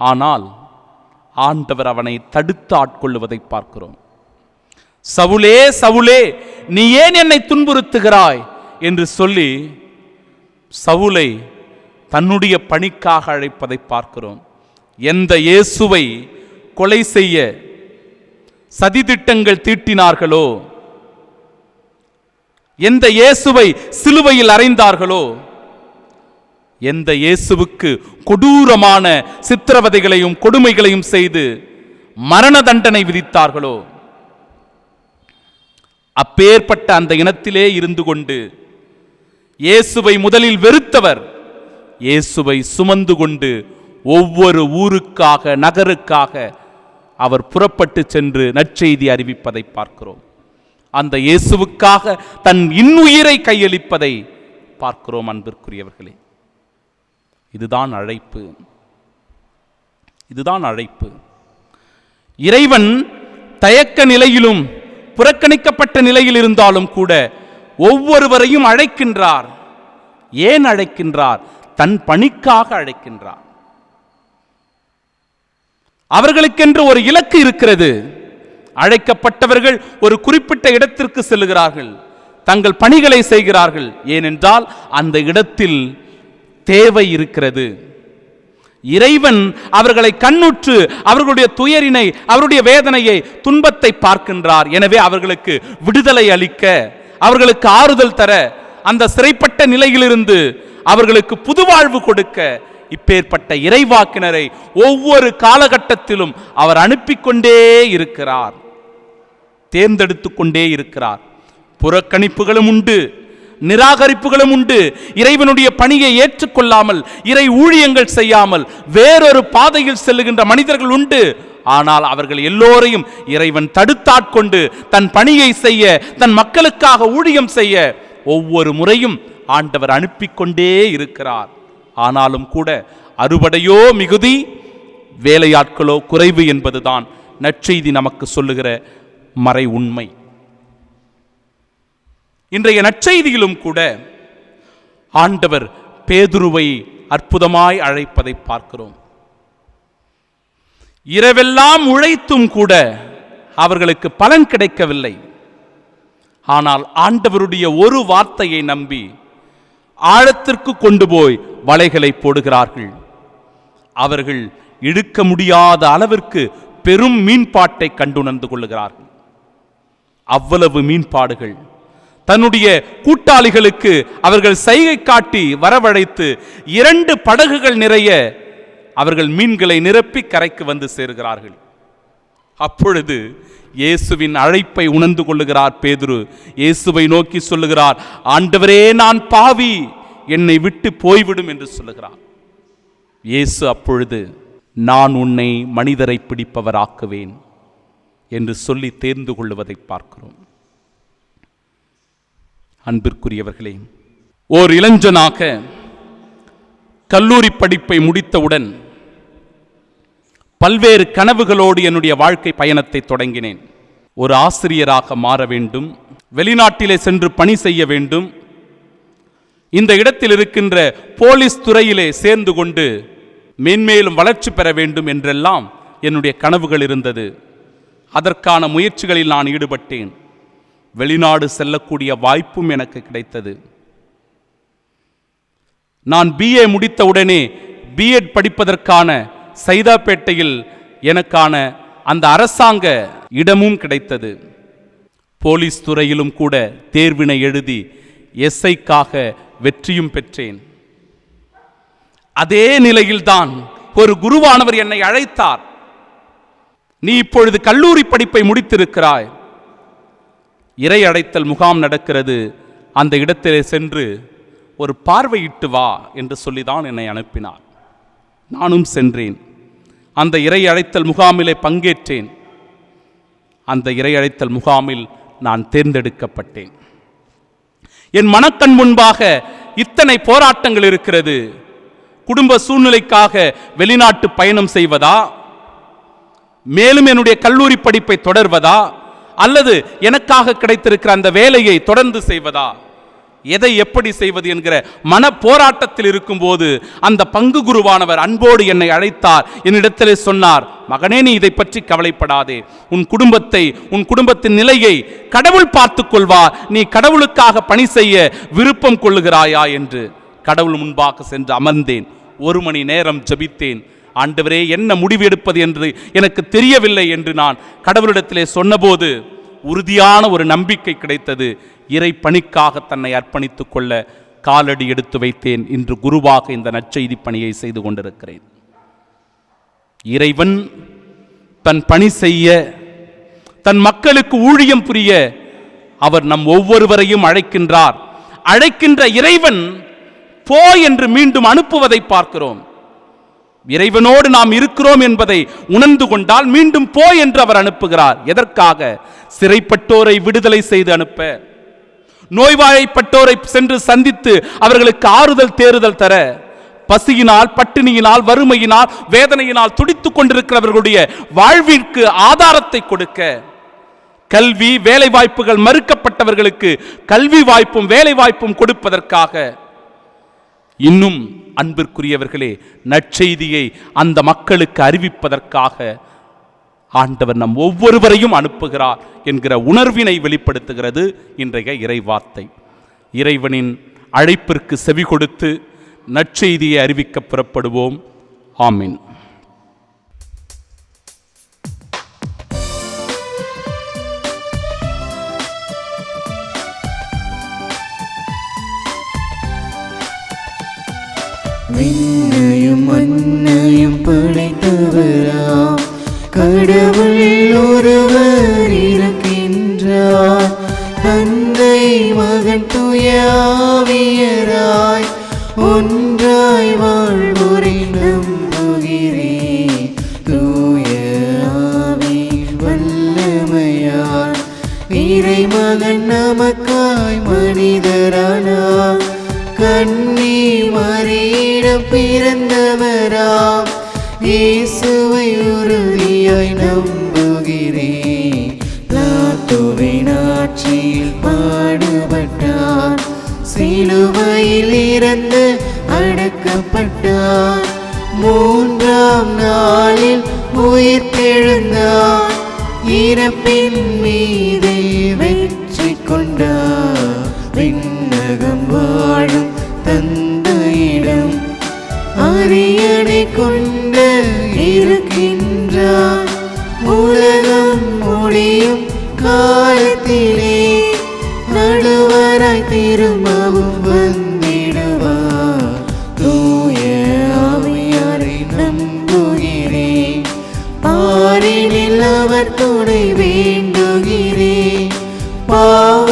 Speaker 2: ஆனால் ஆண்டவர் அவனை தடுத்து ஆட்கொள்ளுவதை பார்க்கிறோம். சவுலே சவுலே, நீ ஏன் என்னை துன்புறுத்துகிறாய் என்று சொல்லி சவுலை தன்னுடைய பணிக்காக அழைப்பதை பார்க்கிறோம். எந்த இயேசுவை கொலை செய்ய சதித்திட்டங்கள் தீட்டினார்களோ, எந்த இயேசுவை சிலுவையில் அறைந்தார்களோ, எந்த இயேசுவுக்கு கொடூரமான சித்திரவதைகளையும் கொடுமைகளையும் செய்து மரண தண்டனை விதித்தார்களோ, அப்பேற்பட்ட அந்த இனத்திலே இருந்து கொண்டு இயேசுவை முதலில் வெறுத்தவர் இயேசுவை சுமந்து கொண்டு ஒவ்வொரு ஊருக்காக, நகருக்காக அவர் புறப்பட்டு சென்று நற்செய்தி அறிவிப்பதை பார்க்கிறோம். அந்த இயேசுவுக்காக தன் இன்னுயிரை கையளிப்பதை பார்க்கிறோம். அன்பிற்குரியவர்களே, இதுதான் அழைப்பு, இதுதான் அழைப்பு. இறைவன் தயக்க நிலையிலும் புறக்கணிக்கப்பட்ட நிலையில் இருந்தாலும் கூட ஒவ்வொருவரையும் அழைக்கின்றார். ஏன் அழைக்கின்றார்? தன் பணிக்காக அழைக்கின்றார். அவர்களுக்கென்று ஒரு இலக்கு இருக்கிறது. அழைக்கப்பட்டவர்கள் ஒரு குறிப்பிட்ட இடத்திற்கு செல்லுகிறார்கள், தங்கள் பணிகளை செய்கிறார்கள். ஏனென்றால் அந்த இடத்தில் தேவை இருக்கிறது. இறைவன் அவர்களை கண்ணுற்று அவர்களுடைய துயரினை, அவருடைய வேதனையை, துன்பத்தை பார்க்கின்றார். எனவே அவர்களுக்கு விடுதலை அளிக்க, அவர்களுக்கு ஆறுதல் தர, அந்த சிறைப்பட்ட நிலையிலிருந்து அவர்களுக்கு புதுவாழ்வு கொடுக்க இப்பேற்பட்ட இறைவாக்கினரை ஒவ்வொரு காலகட்டத்திலும் அவர் அனுப்பிக்கொண்டே இருக்கிறார், தேர்ந்தெடுத்து கொண்டே இருக்கிறார். புறக்கணிப்புகளும் உண்டு, நிராகரிப்புகளும் உண்டு. இறைவனுடைய பணியை ஏற்றுக்கொள்ளாமல், இறை ஊழியங்கள் செய்யாமல் வேறொரு பாதையில் செல்லுகின்ற மனிதர்கள் உண்டு. ஆனால் அவர்கள் எல்லோரையும் இறைவன் தடுத்தாட்கொண்டு தன் பணியை செய்ய, தன் மக்களுக்காக ஊழியம் செய்ய ஒவ்வொரு முறையும் ஆண்டவர் அனுப்பிக்கொண்டே இருக்கிறார். ஆனாலும் கூட அறுவடையோ மிகுதி, வேலையாட்களோ குறைவு என்பதுதான் நற்செய்தி நமக்கு சொல்லுகிற மறை உண்மை. இன்றைய நற்செய்தியிலும் கூட ஆண்டவர் பேதுருவை அற்புதமாய் அழைப்பதை பார்க்கிறோம். இரவெல்லாம் உழைத்தும் கூட அவர்களுக்கு பலன் கிடைக்கவில்லை. ஆனால் ஆண்டவருடைய ஒரு வார்த்தையை நம்பி ஆழத்திற்கு கொண்டு போய் வலைகளை போடுகிறார்கள். அவர்கள் இழுக்க முடியாத அளவிற்கு பெரும் மீன்பாட்டை கண்டுணர்ந்து கொள்ளுகிறார்கள். அவ்வளவு மீன்பாடுகள் தன்னுடைய கூட்டாளிகளுக்கு அவர்கள் சைகை காட்டி வரவழைத்து 2 படகுகள் நிறைய அவர்கள் மீன்களை நிரப்பி கரைக்கு வந்து சேர்கிறார்கள். அப்பொழுது இயேசுவின் அழைப்பை உணர்ந்து கொள்ளுகிறார் பேதுரு. இயேசுவை நோக்கி சொல்லுகிறார், ஆண்டவரே, நான் பாவி, என்னை விட்டு போய்விடும் என்று சொல்லுகிறார். இயேசு அப்பொழுது, நான் உன்னை மனிதரை பிடிப்பவராக்குவேன் என்று சொல்லி தேர்ந்து கொள்வதை பார்க்கிறோம். அன்பிற்குரியவர்களே, ஓர் இளைஞனாக கல்லூரி படிப்பை முடித்தவுடன் பல்வேறு கனவுகளோடு என்னுடைய வாழ்க்கை பயணத்தை தொடங்கினேன். ஒரு ஆசிரியராக மாற வேண்டும், வெளிநாட்டிலே சென்று பணி செய்ய வேண்டும், இந்த இடத்தில் இருக்கின்ற போலீஸ் துறையிலே சேர்ந்து கொண்டு மேன்மேலும் வளர்ச்சி பெற வேண்டும் என்றெல்லாம் என்னுடைய கனவுகள் இருந்தது. அதற்கான முயற்சிகளில் நான் ஈடுபட்டேன். வெளிநாடு செல்லக்கூடிய வாய்ப்பும் எனக்கு கிடைத்தது. நான் BA முடித்தவுடனே B.Ed படிப்பதற்கான சைதாப்பேட்டையில் எனக்கான அந்த அரசாங்க இடமும் கிடைத்தது. போலீஸ் துறையிலும் கூட தேர்வினை எழுதி SIக்காக வெற்றியும் பெற்றேன். அதே நிலையில்தான் ஒரு குருவானவர் என்னை அழைத்தார். நீ இப்பொழுது கல்லூரி படிப்பை முடித்திருக்கிறாய், இறை அடைத்தல் முகாம் நடக்கிறது, அந்த இடத்திலே சென்று ஒரு பார்வையிட்டு வா என்று சொல்லிதான் என்னை அனுப்பினார். நானும் சென்றேன். அந்த இறை அழைத்தல் முகாமிலே பங்கேற்றேன். அந்த இறை அழைத்தல் முகாமில் நான் தேர்ந்தெடுக்கப்பட்டேன். என் மனக்கண் முன்பாக இத்தனை போராட்டங்கள் இருக்கிறது. குடும்ப சூழ்நிலைக்காக வெளிநாட்டு பயணம் செய்வதா, மேலும் என்னுடைய கல்லூரி படிப்பை தொடர்வதா, அல்லது எனக்காக கிடைத்திருக்கிற அந்த வேலையை தொடர்ந்து செய்வதா, எதை எப்படி செய்வது என்கிற மன போராட்டத்தில் இருக்கும்போது அந்த பங்கு குருவானவர் அன்போடு என்னை அழைத்தார். என்னிடத்திலே சொன்னார், மகனே, நீ இதை பற்றி கவலைப்படாதே, உன் குடும்பத்தை, உன் குடும்பத்தின் நிலையை கடவுள் பார்த்துக் கொள்வார், நீ கடவுளுக்காக பணி செய்ய விருப்பம் கொள்ளுகிறாயா என்று. கடவுள் முன்பாக சென்று அமர்ந்தேன். 1 மணி நேரம் ஜெபித்தேன். ஆண்டவரே, என்ன முடிவு எடுப்பது என்று எனக்கு தெரியவில்லை என்று நான் கடவுளிடத்திலே சொன்னபோது உறுதியான ஒரு நம்பிக்கை கிடைத்தது. இறை பணிக்காக தன்னை அர்ப்பணித்துக் கொள்ள காலடி எடுத்து வைத்தேன். இன்று குருவாக இந்த நற்செய்தி பணியை செய்து கொண்டிருக்கிறேன். இறைவன் தன் பணி செய்ய, தன் மக்களுக்கு ஊழியம் புரிய அவர் நம் ஒவ்வொருவரையும் அழைக்கின்றார். அழைக்கின்ற இறைவன் போ என்று மீண்டும் அனுப்புவதை பார்க்கிறோம். இறைவனோடு நாம் இருக்கிறோம் என்பதை உணர்ந்து கொண்டால் மீண்டும் போ என்று அவர் அனுப்புகிறார். எதற்காக? சிறைப்பட்டோரை விடுதலை செய்து அனுப்ப, நோய்வாய்ப்பட்டோரை சென்று சந்தித்து அவர்களுக்கு ஆறுதல் தேறுதல் தர, பசியினால், பட்டினியினால், வறுமையினால், வேதனையினால் துடித்துக் கொண்டிருக்கிறவர்களுடைய வாழ்விற்கு ஆதாரத்தை கொடுக்க, கல்வி வேலை வாய்ப்புகள் மறுக்கப்பட்டவர்களுக்கு கல்வி வாய்ப்பும் வேலை வாய்ப்பும் கொடுப்பதற்காக, இன்னும் அன்பிற்குரியவர்களே, நற்செய்தியை அந்த மக்களுக்கு அறிவிப்பதற்காக ஆண்டவர் நம் ஒவ்வொருவரையும் அனுப்புகிறார் என்கிற உணர்வினை வெளிப்படுத்துகிறது இன்றைய இறைவார்த்தை. இறைவனின் அழைப்பிற்கு செவி கொடுத்து நற்செய்தியை அறிவிக்க புறப்படுவோம். ஆமீன்.
Speaker 1: விண்ணையும் மண்ணையும் படைத்தவராம் கடவுள் ஒருவர் இருக்கின்றார். தந்தை, மகன், தூய ஆவியராய் ஒன்றாய் வாழ்வோரை நம்புகிறேன். தூய ஆவி வல்லமையால் இறைமகன் நமக்காய் மனிதரானார். கன்னி மரியிடம் பிறந்தவராம் இயேசுவை உறுதியாய் நம்புகிறேன். பிலாத்துவின் ஆட்சியில் பாடுபட்டார், சிலுவையில் இறந்து அடக்கப்பட்டார், 3ஆம் நாளில் உயிர்த்தெழுந்தார், இறப்பின் மீது வெற்றி கொண்டார். விண்ணகம் வாழும் தந்தையிடம் அரியணை கொண்டு இருக்கின்றார். உலகம் முடியும் காலத்திலே நடுவர்
Speaker 3: அவர் துணை வேண்டுகிறேன். பாவ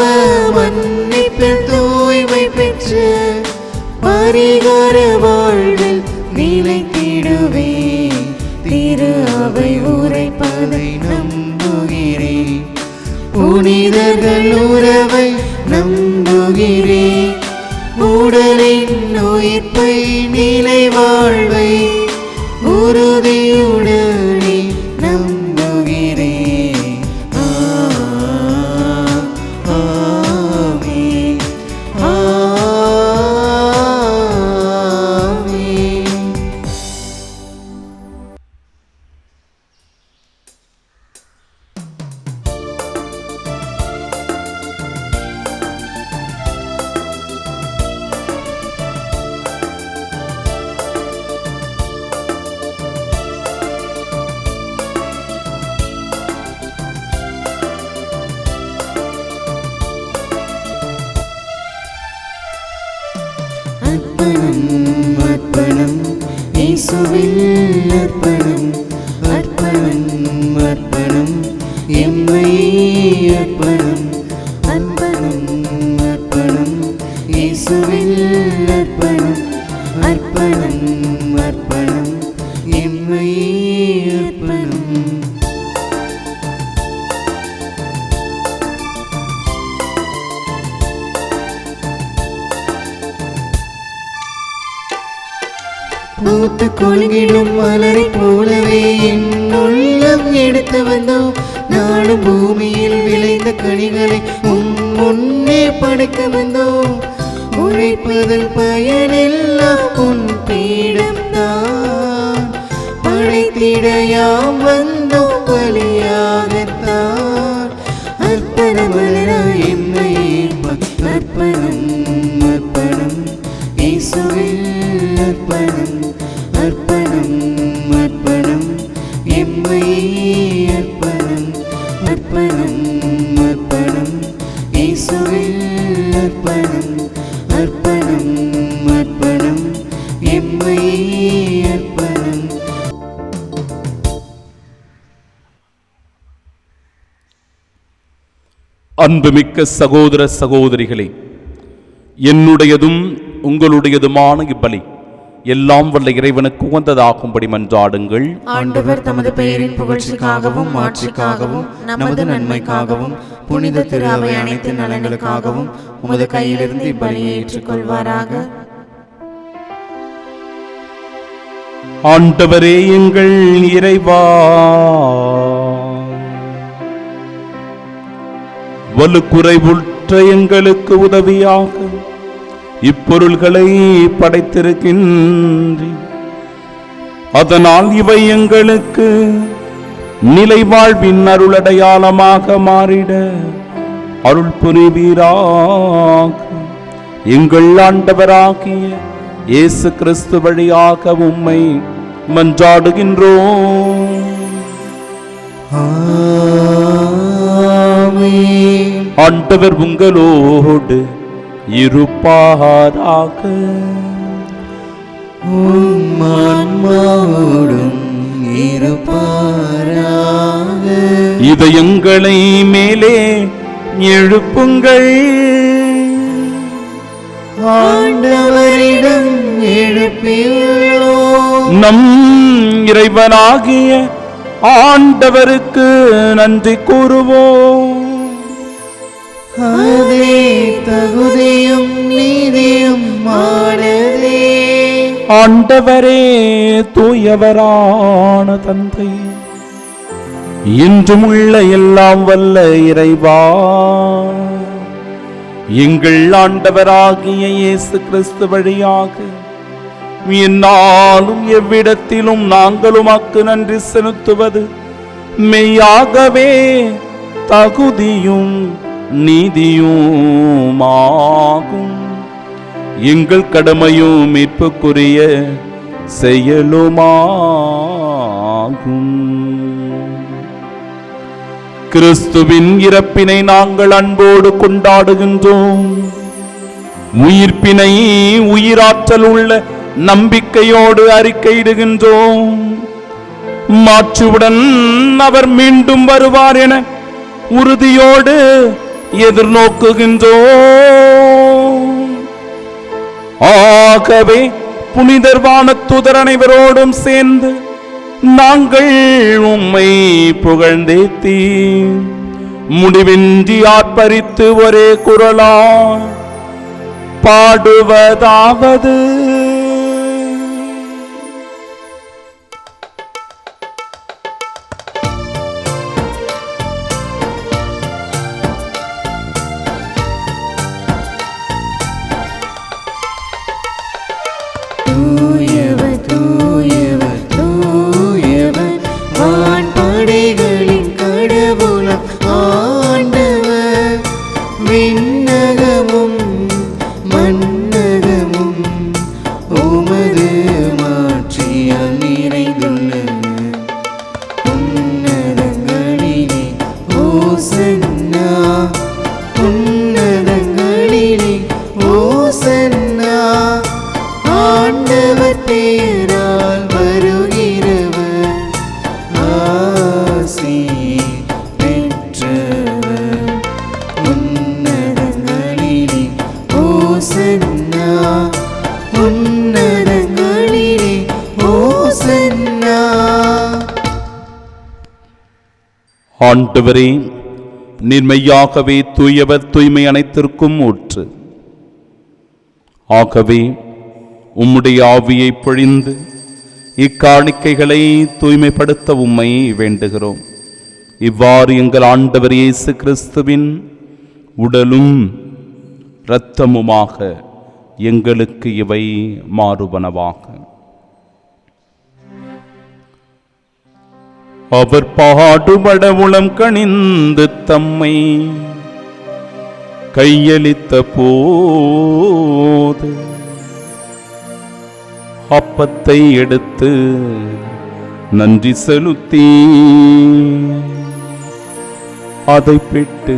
Speaker 3: மன்னிப்பில் தூய்மை பெற்று பரிகார வாழ்வில் நிலைத்திடுவேன். திரு அவை உரைப்பதை நம்புகிறேன். புனிதர்கள் உறவை நம்புகிறேன். உடலின் உயிர்ப்பை நிலை வாழ்வை உறுதியுடனே நம்புகிறேன். ஆமென், ஆமென். அர்ப்பணம் அர்ப்பணம் இயேசுவில் அர்ப்பணம். அர்ப்பணம் அர்ப்பணம் எம்மை அர்ப்பணம். அர்ப்பணம் அர்ப்பணம் இயேசுவில் அர்ப்பணம். அர்ப்பணம் அர்ப்பணம் எம்மை அர்ப்பணம். பூத்து கொள்கிடும் மலரை போலவே என் உள்ளம் எடுத்து வந்தோம். நாடும் பூமியில் விளைந்த கனிகளை முன்னே படைக்க வந்தோம். உழைப்பதன் பயனெல்லாம் உன் பீடம்தான். படைத்திடையாம் வந்தோம் பலியாகத்தான். அர்ப்பணமலரா என்னை அர்ப்பணம் அர்ப்பணம் இயேசுவில் அர்ப்பணம். அர்ப்பணம் அர்ப்பணம் எம்மை அர்ப்பணம். அர்ப்பணம் அர்ப்பணம் இயேசுவில் அர்ப்பணம். அர்ப்பணம் அர்ப்பணம் எம்மை அர்ப்பணம்.
Speaker 2: அன்புமிக்க சகோதர சகோதரிகளே, என்னுடையதும் உங்களுடையதுமான இப்பலி எல்லாம் வல்ல இறைவனுக்கு உகந்ததாகும்படி மன்றாடுங்கள்.
Speaker 1: ஆண்டவர் தமது பெயரின் புகழ்ச்சிக்காகவும் மாட்சிக்காகவும் நமது நன்மைக்காகவும் புனித திரு அவை அனைத்து நலன்களுக்காகவும் உமது கையிலிருந்து இப்பலியை ஏற்றுக்கொள்வாராக.
Speaker 2: ஆண்டவரே எங்கள் இறைவா, வலுக்குறைவுற்ற எங்களுக்கு உதவியாக இப்பொருள்களை படைத்திருக்கின்ற, அதனால் இவை எங்களுக்கு நிலை வாழ்வின் அருளடையாளமாக மாறிட அருள் புரிவீராக. எங்கள் ஆண்டவராகிய இயேசு கிறிஸ்து வழியாக உம்மை மன்றாடுகின்றோம்.
Speaker 3: ஆமென்.
Speaker 2: ஆண்டவர் உங்களோடு இருப்பாராக.
Speaker 3: உம் ஆன்மாவோடும் இருப்பாராக.
Speaker 2: இதயங்களை மேலே எழுப்புங்கள்.
Speaker 3: ஆண்டவரிடம் எழுப்பியுள்ளோம்.
Speaker 2: நம் இறைவனாகிய ஆண்டவருக்கு நன்றி கூறுவோம்.
Speaker 3: அதே தகுதியும் நீதியும் ஆனதே.
Speaker 2: ஆண்டவரே தூயவரான தந்தை, இன்றும் உள்ள எல்லாம் வல்ல இறைவா, எங்கள் ஆண்டவராகிய இயேசு கிறிஸ்து வழியாக என்னாலும் எவ்விடத்திலும் நாங்கள் உமக்கு நன்றி செலுத்துவது மெய்யாகவே தகுதியும் நீதியுமாகும். எங்கள் கடமையும் மீட்புக்குரிய செயலுமாகும். கிறிஸ்துவின் இறப்பினை நாங்கள் அன்போடு கொண்டாடுகின்றோம். உயிர்ப்பினை உயிராற்றல் உள்ள நம்பிக்கையோடு அறிக்கையிடுகின்றோம். மாற்றுவுடன் அவர் மீண்டும் வருவார் என உறுதியோடு எதிர்நோக்குகின்றோம். ஆகவே புனிதர் வானதூதர் அனைவரோடும் சேர்ந்து நாங்கள் உம்மை புகழ்ந்தேத்தி முடிவின்றி ஆர்ப்பரித்து ஒரே குரலா பாடுவதாவது:
Speaker 1: தூயவர் தூயவர் தூயவர் வான்படைகளின் கடவுளாம் ஆண்டவர். விண்ணகமும் மண்ணகமும் உமது மாட்சியால் நிறைந்துள்ளன. உன்னதங்களிலே ஓசன்னா, உன்னதங்களிலே ஓசன்னா. ஆண்டவர் பெயரால் வருகிறவர் ஆசி பெற்றவர். உன்னதங்களிலே ஓசன்னா, உன்னதங்களிலே ஓசன்னா.
Speaker 2: ஆண்டவரே, நிர்மையாகவே தூயவர், தூய்மை அனைத்திற்கும் ஊற்று. ஆகவே உம்முடைய ஆவியை பொழிந்து இக்காணிக்கைகளை தூய்மைப்படுத்த உம்மை வேண்டுகிறோம். இவ்வாறு எங்கள் ஆண்டவர் இயேசு கிறிஸ்துவின் உடலும் இரத்தமுமாக எங்களுக்கு இவை மாறுபனவாக. அவர் பாடுபட உளம் கனிந்து தம்மை கையளித்த போது அப்பத்தை எடுத்து நன்றி செலுத்தி அதை பெற்று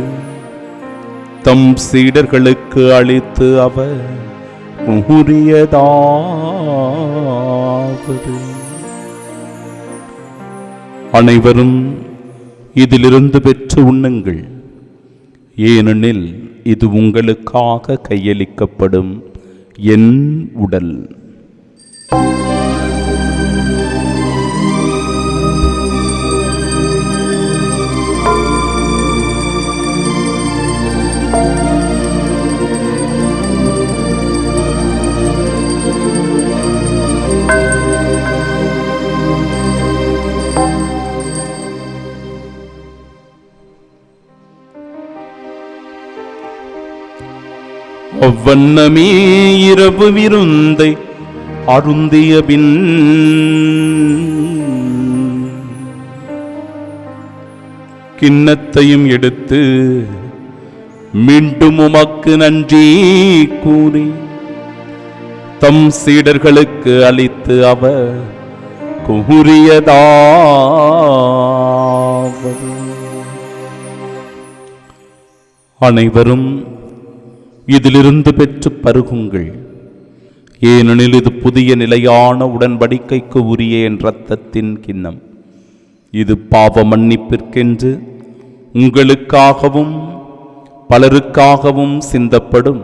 Speaker 2: தம் சீடர்களுக்கு அளித்து அவர் கூறியதாவது: அனைவரும் இதிலிருந்து பெற்று உண்ணுங்கள், ஏனெனில் இது உங்களுக்காக கையளிக்கப்படும் என் உடல். அவ்வண்ணமே இரவு விருந்தை அருந்திய பின் கிண்ணத்தையும் எடுத்து மீண்டும் உமக்கு நன்றி கூறி தம் சீடர்களுக்கு அளித்து அவர் கூறியதாவது: அனைவரும் இதிலிருந்து பெற்று பருகுங்கள், ஏனெனில் இது புதிய நிலையான உடன்படிக்கைக்கு உரிய என் இரத்தத்தின் கிண்ணம். இது பாவ மன்னிப்பிற்கென்று உங்களுக்காகவும் பலருக்காகவும் சிந்தப்படும்.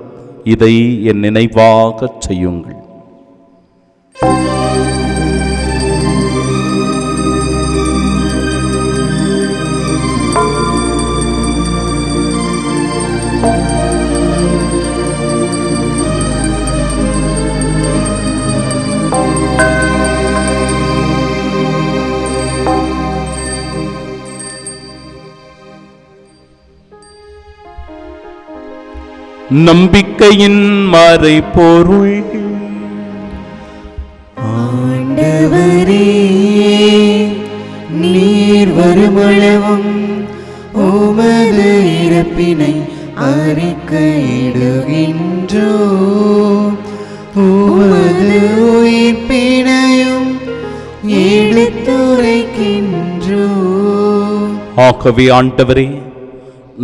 Speaker 2: இதை என் நினைவாகச் செய்யுங்கள். நம்பிக்கையின் மறைபொருள்.
Speaker 1: ஆண்டவரே, நீர் வருமளவும் உமது இறப்பினை அறிக்கையிடுகின்றோம், உமது உயிர்ப்பினையும் எடுத்துரைக்கின்றோம்.
Speaker 2: ஆகவே ஆண்டவரே,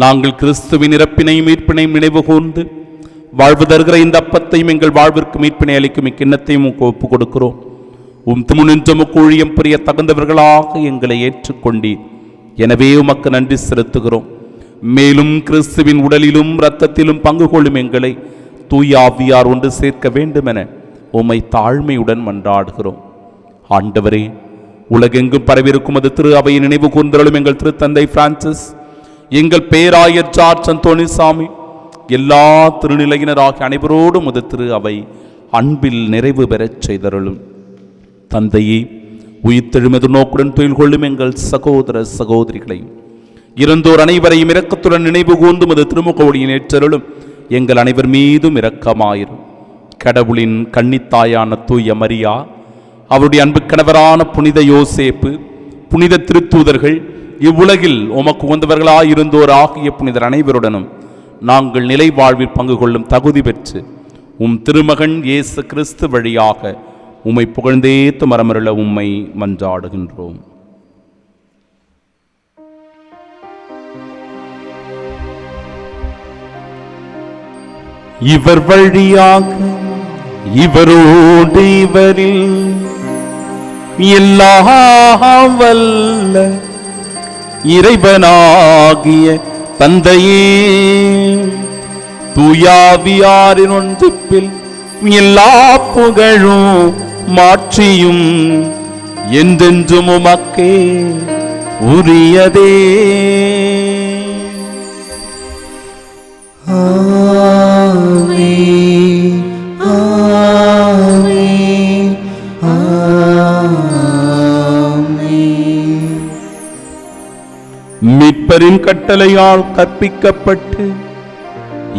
Speaker 2: நாங்கள் கிறிஸ்துவின் இறப்பினையும் மீட்பினையும் நினைவு கூர்ந்து வாழ்வு தருகிற இந்த அப்பத்தையும் எங்கள் வாழ்விற்கு மீட்பினை அளிக்கும் இக்கிண்ணத்தையும் ஒப்புக் கொடுக்கிறோம். திருமுனின்று ஊழியம் புரிய தகுந்தவர்களாக எங்களை ஏற்றுக்கொண்டீர். எனவே உமக்கு நன்றி செலுத்துகிறோம். மேலும் கிறிஸ்துவின் உடலிலும் இரத்தத்திலும் பங்கு கொள்ளும் எங்களை தூய ஆவியார் ஒன்று சேர்க்க வேண்டுமென உம்மை தாழ்மையுடன் மன்றாடுகிறோம். ஆண்டவரே, உலகெங்கும் பரவிருக்கும் அது திரு அவையை நினைவு கூர்ந்தருளும் எங்கள் திருத்தந்தை பிரான்சிஸ், எங்கள் பேராயர் ஜார்ஜ் அந்தோணிசாமி, எல்லா திருநிலையினராகிய அனைவரோடும் அது திரு அவை அன்பில் நிறைவு பெறச் செய்தருளும். தந்தையே, உயிர்த்தெழுமது நோக்குடன் துயில் கொள்ளும் எங்கள் சகோதர சகோதரிகளையும் இறந்தோர் அனைவரையும் இரக்கத்துடன் நினைவு கூர்ந்து மது திருமுக ஒளியின் ஏற்றருளும். எங்கள் அனைவர் மீதும் இரக்கமாயிரும். கடவுளின் கன்னித்தாயான தூய மரியா, அவருடைய அன்பு கணவரான புனித யோசேப்பு, புனித திருத்தூதர்கள், இவ்வுலகில் உமக்கு உகந்தவர்களாயிருந்தோர் ஆகிய புனிதர் அனைவருடனும் நாங்கள் நிலை வாழ்வில் பங்கு கொள்ளும் தகுதி பெற்று திருமகன் இயேசு கிறிஸ்து வழியாக உம்மை புகழ்ந்தேத்து மரமருள உம்மை மன்றாடுகின்றோம். இவர் வழியாக இவரோடு இவரில் எல்லாம் வல்ல இறைவனாகிய தந்தையே, தூயாவியாரின் ஒன்றிப்பில் எல்லா புகழும் மாற்றியும் என்றென்றும் உமக்கே உரியதே.
Speaker 3: ஆமென், ஆமென், ஆமென்.
Speaker 2: மீட்பரின் கட்டளையால் கற்பிக்கப்பட்டு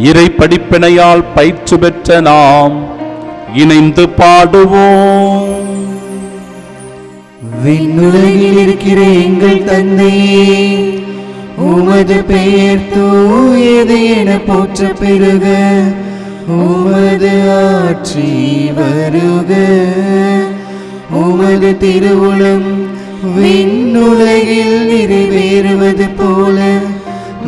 Speaker 2: இறை படிப்பினையால் பயிற்சி பெற்ற நாம் இணைந்து பாடுவோம்.
Speaker 3: விண்ணுலகில் இருக்கிற எங்கள் தந்தையே, உமது பெயர் தூயது என போற்ற பெருக, உமது ஆட்சி வருக, உமது திருவுளம் விண்ணுலகில் நிறைவேறுவது போல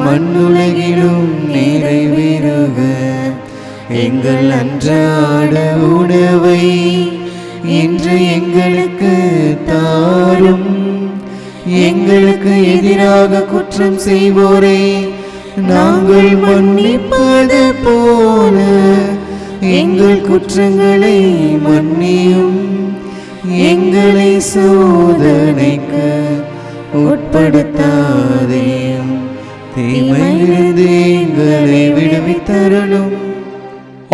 Speaker 3: மண்ணுலகிலும் நிறைவேறுக. எங்கள் அன்றாட உணவை இன்று எங்களுக்கு தாரும். எங்களுக்கு எதிராக குற்றம் செய்வோரை நாங்கள் மன்னிப்பது போல எங்கள் குற்றங்களை மன்னியும். எங்களை சோதனைக்கு உட்படுத்தாதேயும், தீமையிலிருந்து எங்களை விடுவித்தருளும்.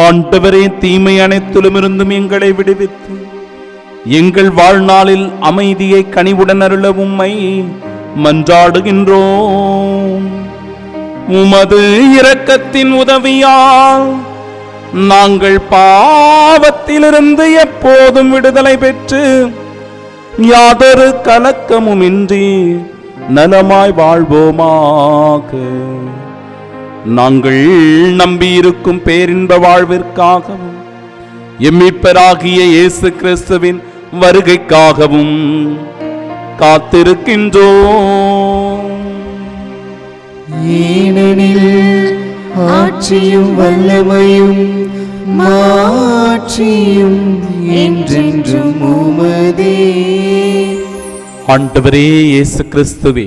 Speaker 2: ஆண்டவரே, தீமை அனைத்திலும் இருந்தும் எங்களை விடுவித்து எங்கள் வாழ்நாளில் அமைதியை கனிவுடன் அருள உம்மை மன்றாடுகின்றோம். உமது இரக்கத்தின் உதவியால் நாங்கள் பாவத்திலிருந்து எப்போதும் விடுதலை பெற்று யாதொரு கலக்கமுமின்றி நலமாய் வாழ்வோமாக. நாங்கள் நம்பியிருக்கும் பேரின்ப வாழ்விற்காகவும் எம்மிப்பராகிய இயேசு கிறிஸ்துவின் வருகைக்காகவும் காத்திருக்கின்றோம்.
Speaker 3: ஏனெனில் ஆட்சியும் வல்லமையும் மாட்சியும் என்றென்றும் உமதே.
Speaker 2: ஆண்டவரே இயேசு கிறிஸ்துவே,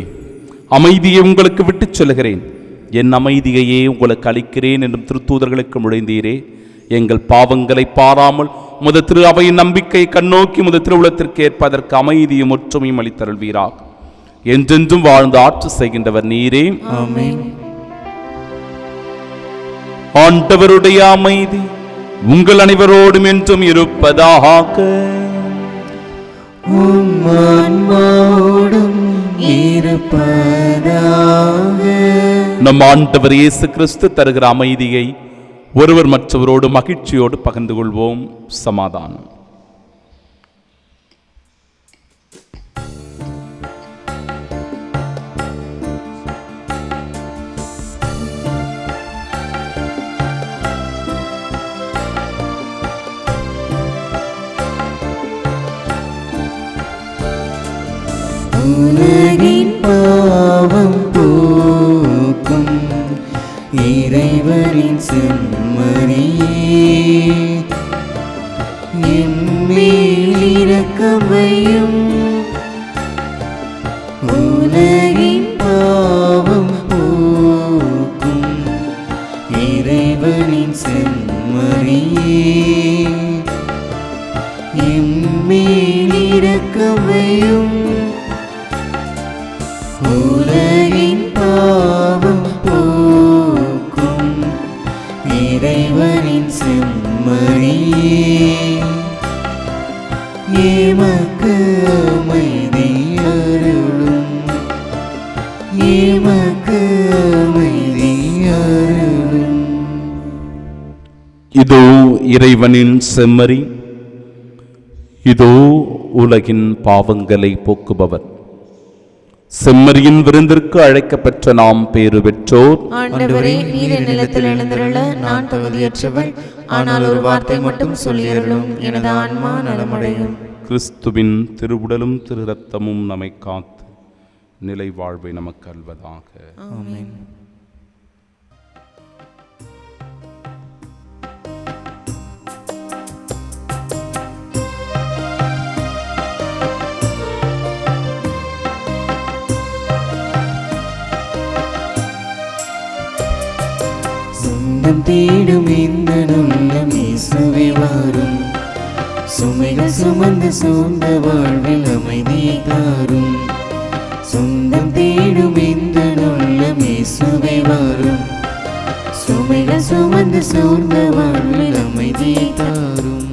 Speaker 2: அமைதியை உங்களுக்கு விட்டுச் சொல்கிறேன், என் அமைதியையே உங்களுக்கு அளிக்கிறேன் என்றும் திருத்தூதர்களுக்கு முழைந்தீரே. எங்கள் பாவங்களை பாராமல் முத திரு அவையின் நம்பிக்கை கண்ணோக்கி முத திருவுளத்திற்கு ஏற்ப அதற்கு அமைதியும் ஒற்றுமையும் அளித்தருள்வீராக. என்றென்றும் வாழ்ந்து ஆட்சி செய்கின்றவர் நீரே.
Speaker 3: ஆமென்.
Speaker 2: ஆண்டவருடைய அமைதி உங்கள் அனைவரோடும் என்றும் இருப்பதாக.
Speaker 3: உம் ஆன்மாவோடும் இருப்பதாக.
Speaker 2: நம் ஆண்டவர் இயேசு கிறிஸ்து தருகிற அமைதியை ஒருவர் மற்றவரோடு மகிழ்ச்சியோடு பகிர்ந்து கொள்வோம். சமாதானம்.
Speaker 3: உலகின் பாவம் போக்கும் இறைவனின் செம்மறியே, எம்மேல் இரக்கம் இரக்கமையும் உலகின் பாவம் போக்கும் இறைவனின் செம்மறியே எம்மேல் இரக்கமையும் உலகின் பாவம் போக்கும் இறைவனின் செம்மறியே எமக்கு அமைதி அருளும் எமக்கு அமைதி அருளும்.
Speaker 2: இதோ இறைவனின் செம்மறி, இதோ உலகின் பாவங்களை போக்குபவர். செம்மறியின் விருந்திற்கு அழைக்கப்பெற்ற நாம் பேறு பெற்றோர்.
Speaker 1: ஆண்டவரே, நீர் என் நிலத்தில் எழுந்தருள நான் தகுதியற்றவள். ஆனால் ஒரு வார்த்தை மட்டும் சொல்லியருளும், எனது ஆன்மா நலமடையும்.
Speaker 2: கிறிஸ்துவின் திருவுடலும் திரு ரத்தமும் நம்மை காத்து நிலை வாழ்வை நமக்கு அல்வதாக.
Speaker 3: ஆமென். சொந்தம் தேடும் இந்த நல்ல இயேசுவே வாரும், சுமைகள் சுமந்து சூழ்ந்த வாழ்வில் அமைதியை தாரும். சொந்தம் தேடும் இந்த நல்ல இயேசுவே வாரும், சுமைகள் சுமந்து சூழ்ந்த வாழ்வில் அமைதியை தாரும்.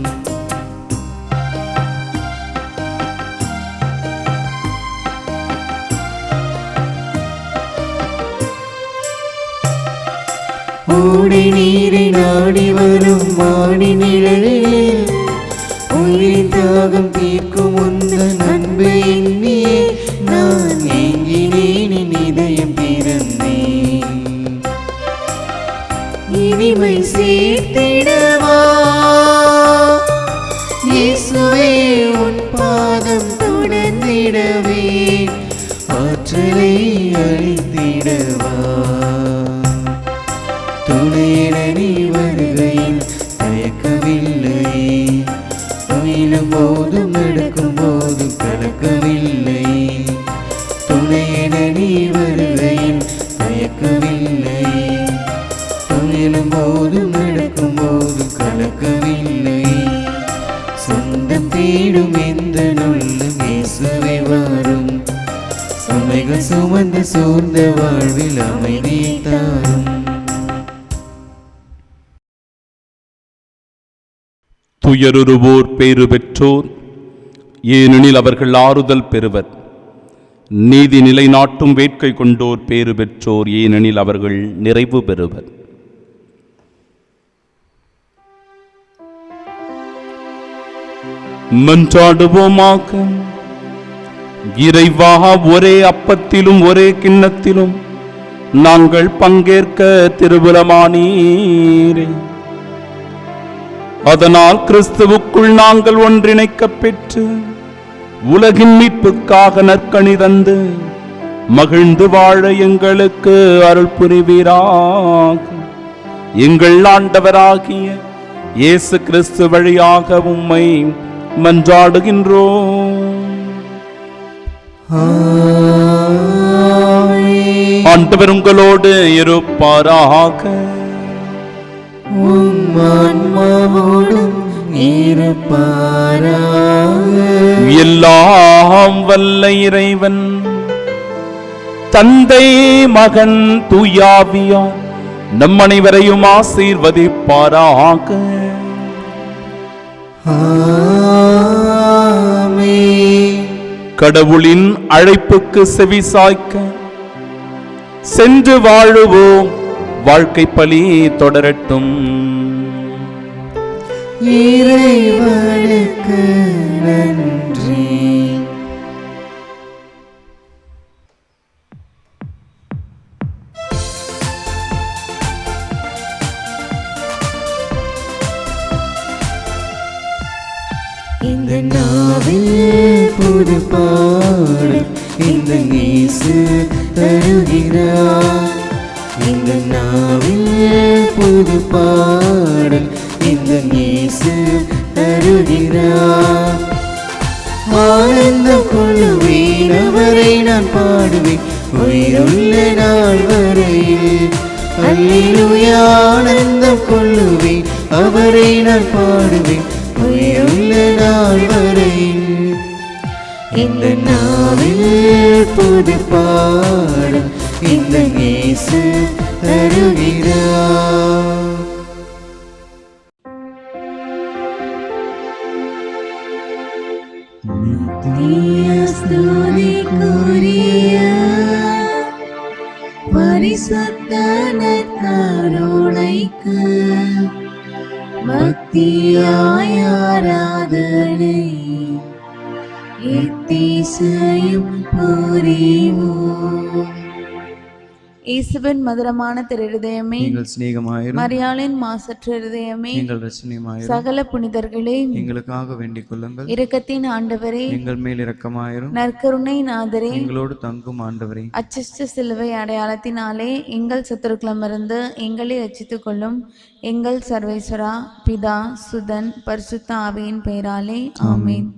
Speaker 3: ஓடி நீரை நாடி வரும் மாடி நிழலில் உயிரின் தாகம் தீர்க்கும் உந்தன் அன்பை எண்ணியே நான் ஏங்கினேன், என் இதயம் திறந்தேன். இனிமை சேர்த்திடவா இயேசுவே, உன் பாதம் தொடர்ந்திடவே ஆற்றலை அளித்திடவா. துணையிட நீ வருகையில் தயக்கவில்லை, துயிலும் போதும் நடக்கும் போதும் கலக்கவில்லை. துணையிட நீ வருகையில் தயக்கவில்லை, துயிலும் போதும் நடக்கும் போதும் கலக்கவில்லை. சொந்தம் தேடும் எந்த நல்ல இயேசுவே வாரும், சுமைகள் சுமந்து சூழ்ந்த வாழ்வில் அமைதியை தாரும்.
Speaker 2: துயருருவோர் பேறு பெற்றோர், ஏனெனில் அவர்கள் ஆறுதல் பெறுவர். நீதி நிலைநாட்டும் வேட்கை கொண்டோர் பேறு பெற்றோர், ஏனெனில் அவர்கள் நிறைவு பெறுவர். மன்றாடுவோமாக. இறைவா, ஒரே அப்பத்திலும் ஒரே கிண்ணத்திலும் நாங்கள் பங்கேற்க திருவுளமானீரே. அதனால் கிறிஸ்துவுக்குள் நாங்கள் ஒன்றிணைக்கப் பெற்று உலகின் மீட்புக்காக நற்கனி தந்து மகிழ்ந்து வாழ எங்களுக்கு அருள் புரிவீராக. எங்கள் ஆண்டவராகிய இயேசு கிறிஸ்து வழியாக உம்மை மன்றாடுகின்றோம். ஆண்டவர் உங்களோடு இருப்பாராக. எல்லாம் வல்ல இறைவன் தந்தை, மகன், தூயாவியார் நம் அனைவரையும் ஆசீர்வதிப்பாராக. கடவுளின் அழைப்புக்கு செவிசாய்க்க சென்று வாழுவோம். வாழ்க்கை பலி தொடரட்டும்.
Speaker 3: இறைவனுக்கு நன்றி. இந்த நாவில் புது பாடல் இந்த இயேசு தருகிறார். இந்த நாவில் புது பாடல் இந்த இயேசு தருகிறார். ஆனந்தம் கொள்ளுவேன், அவரை நான் பாடுவேன் உயிருள்ள நாள் வரையில். அல்லேலூயா ஆனந்தம் கொள்ளுவேன், அவரை நான் பாடுவேன் உயிருள்ள நாள் வரையில். இந்த நாவில் புது பாடல் இந்த இயேசு தருகிறார்.
Speaker 1: ஸ்துதிக்குரிய பரிசுத்த நற்கருணைக்கு பக்தியாய் ஆராதனை எத்திசையும் புரிவோம். இயேசுவின் மதுரமான திருஹிருதயமே,
Speaker 3: எங்கள் சிநேகமாயிரும்.
Speaker 1: மரியாளின் மாசற்ற இருதயமே,
Speaker 3: எங்கள் ரட்சணியமாயிரும்.
Speaker 1: சகல புனிதர்களே,
Speaker 3: எங்களுக்காக வேண்டிக் கொள்ளுங்கள்.
Speaker 1: இரக்கத்தின் ஆண்டவரே,
Speaker 3: எங்கள் மேல் இரக்கமாயிரும்.
Speaker 1: நற்கருணை நாதரே,
Speaker 3: எங்களோடு தங்கும் ஆண்டவரே,
Speaker 1: அச்சிஷ்ட சிலுவை அடையாளத்தினாலே எங்கள் சத்துருக்களமிருந்து எங்களை ரட்சித்துக் கொள்ளும். எங்கள் சர்வேஸ்வரா, பிதா, சுதன், பரிசுத்த ஆவியின் பெயராலே ஆமென்.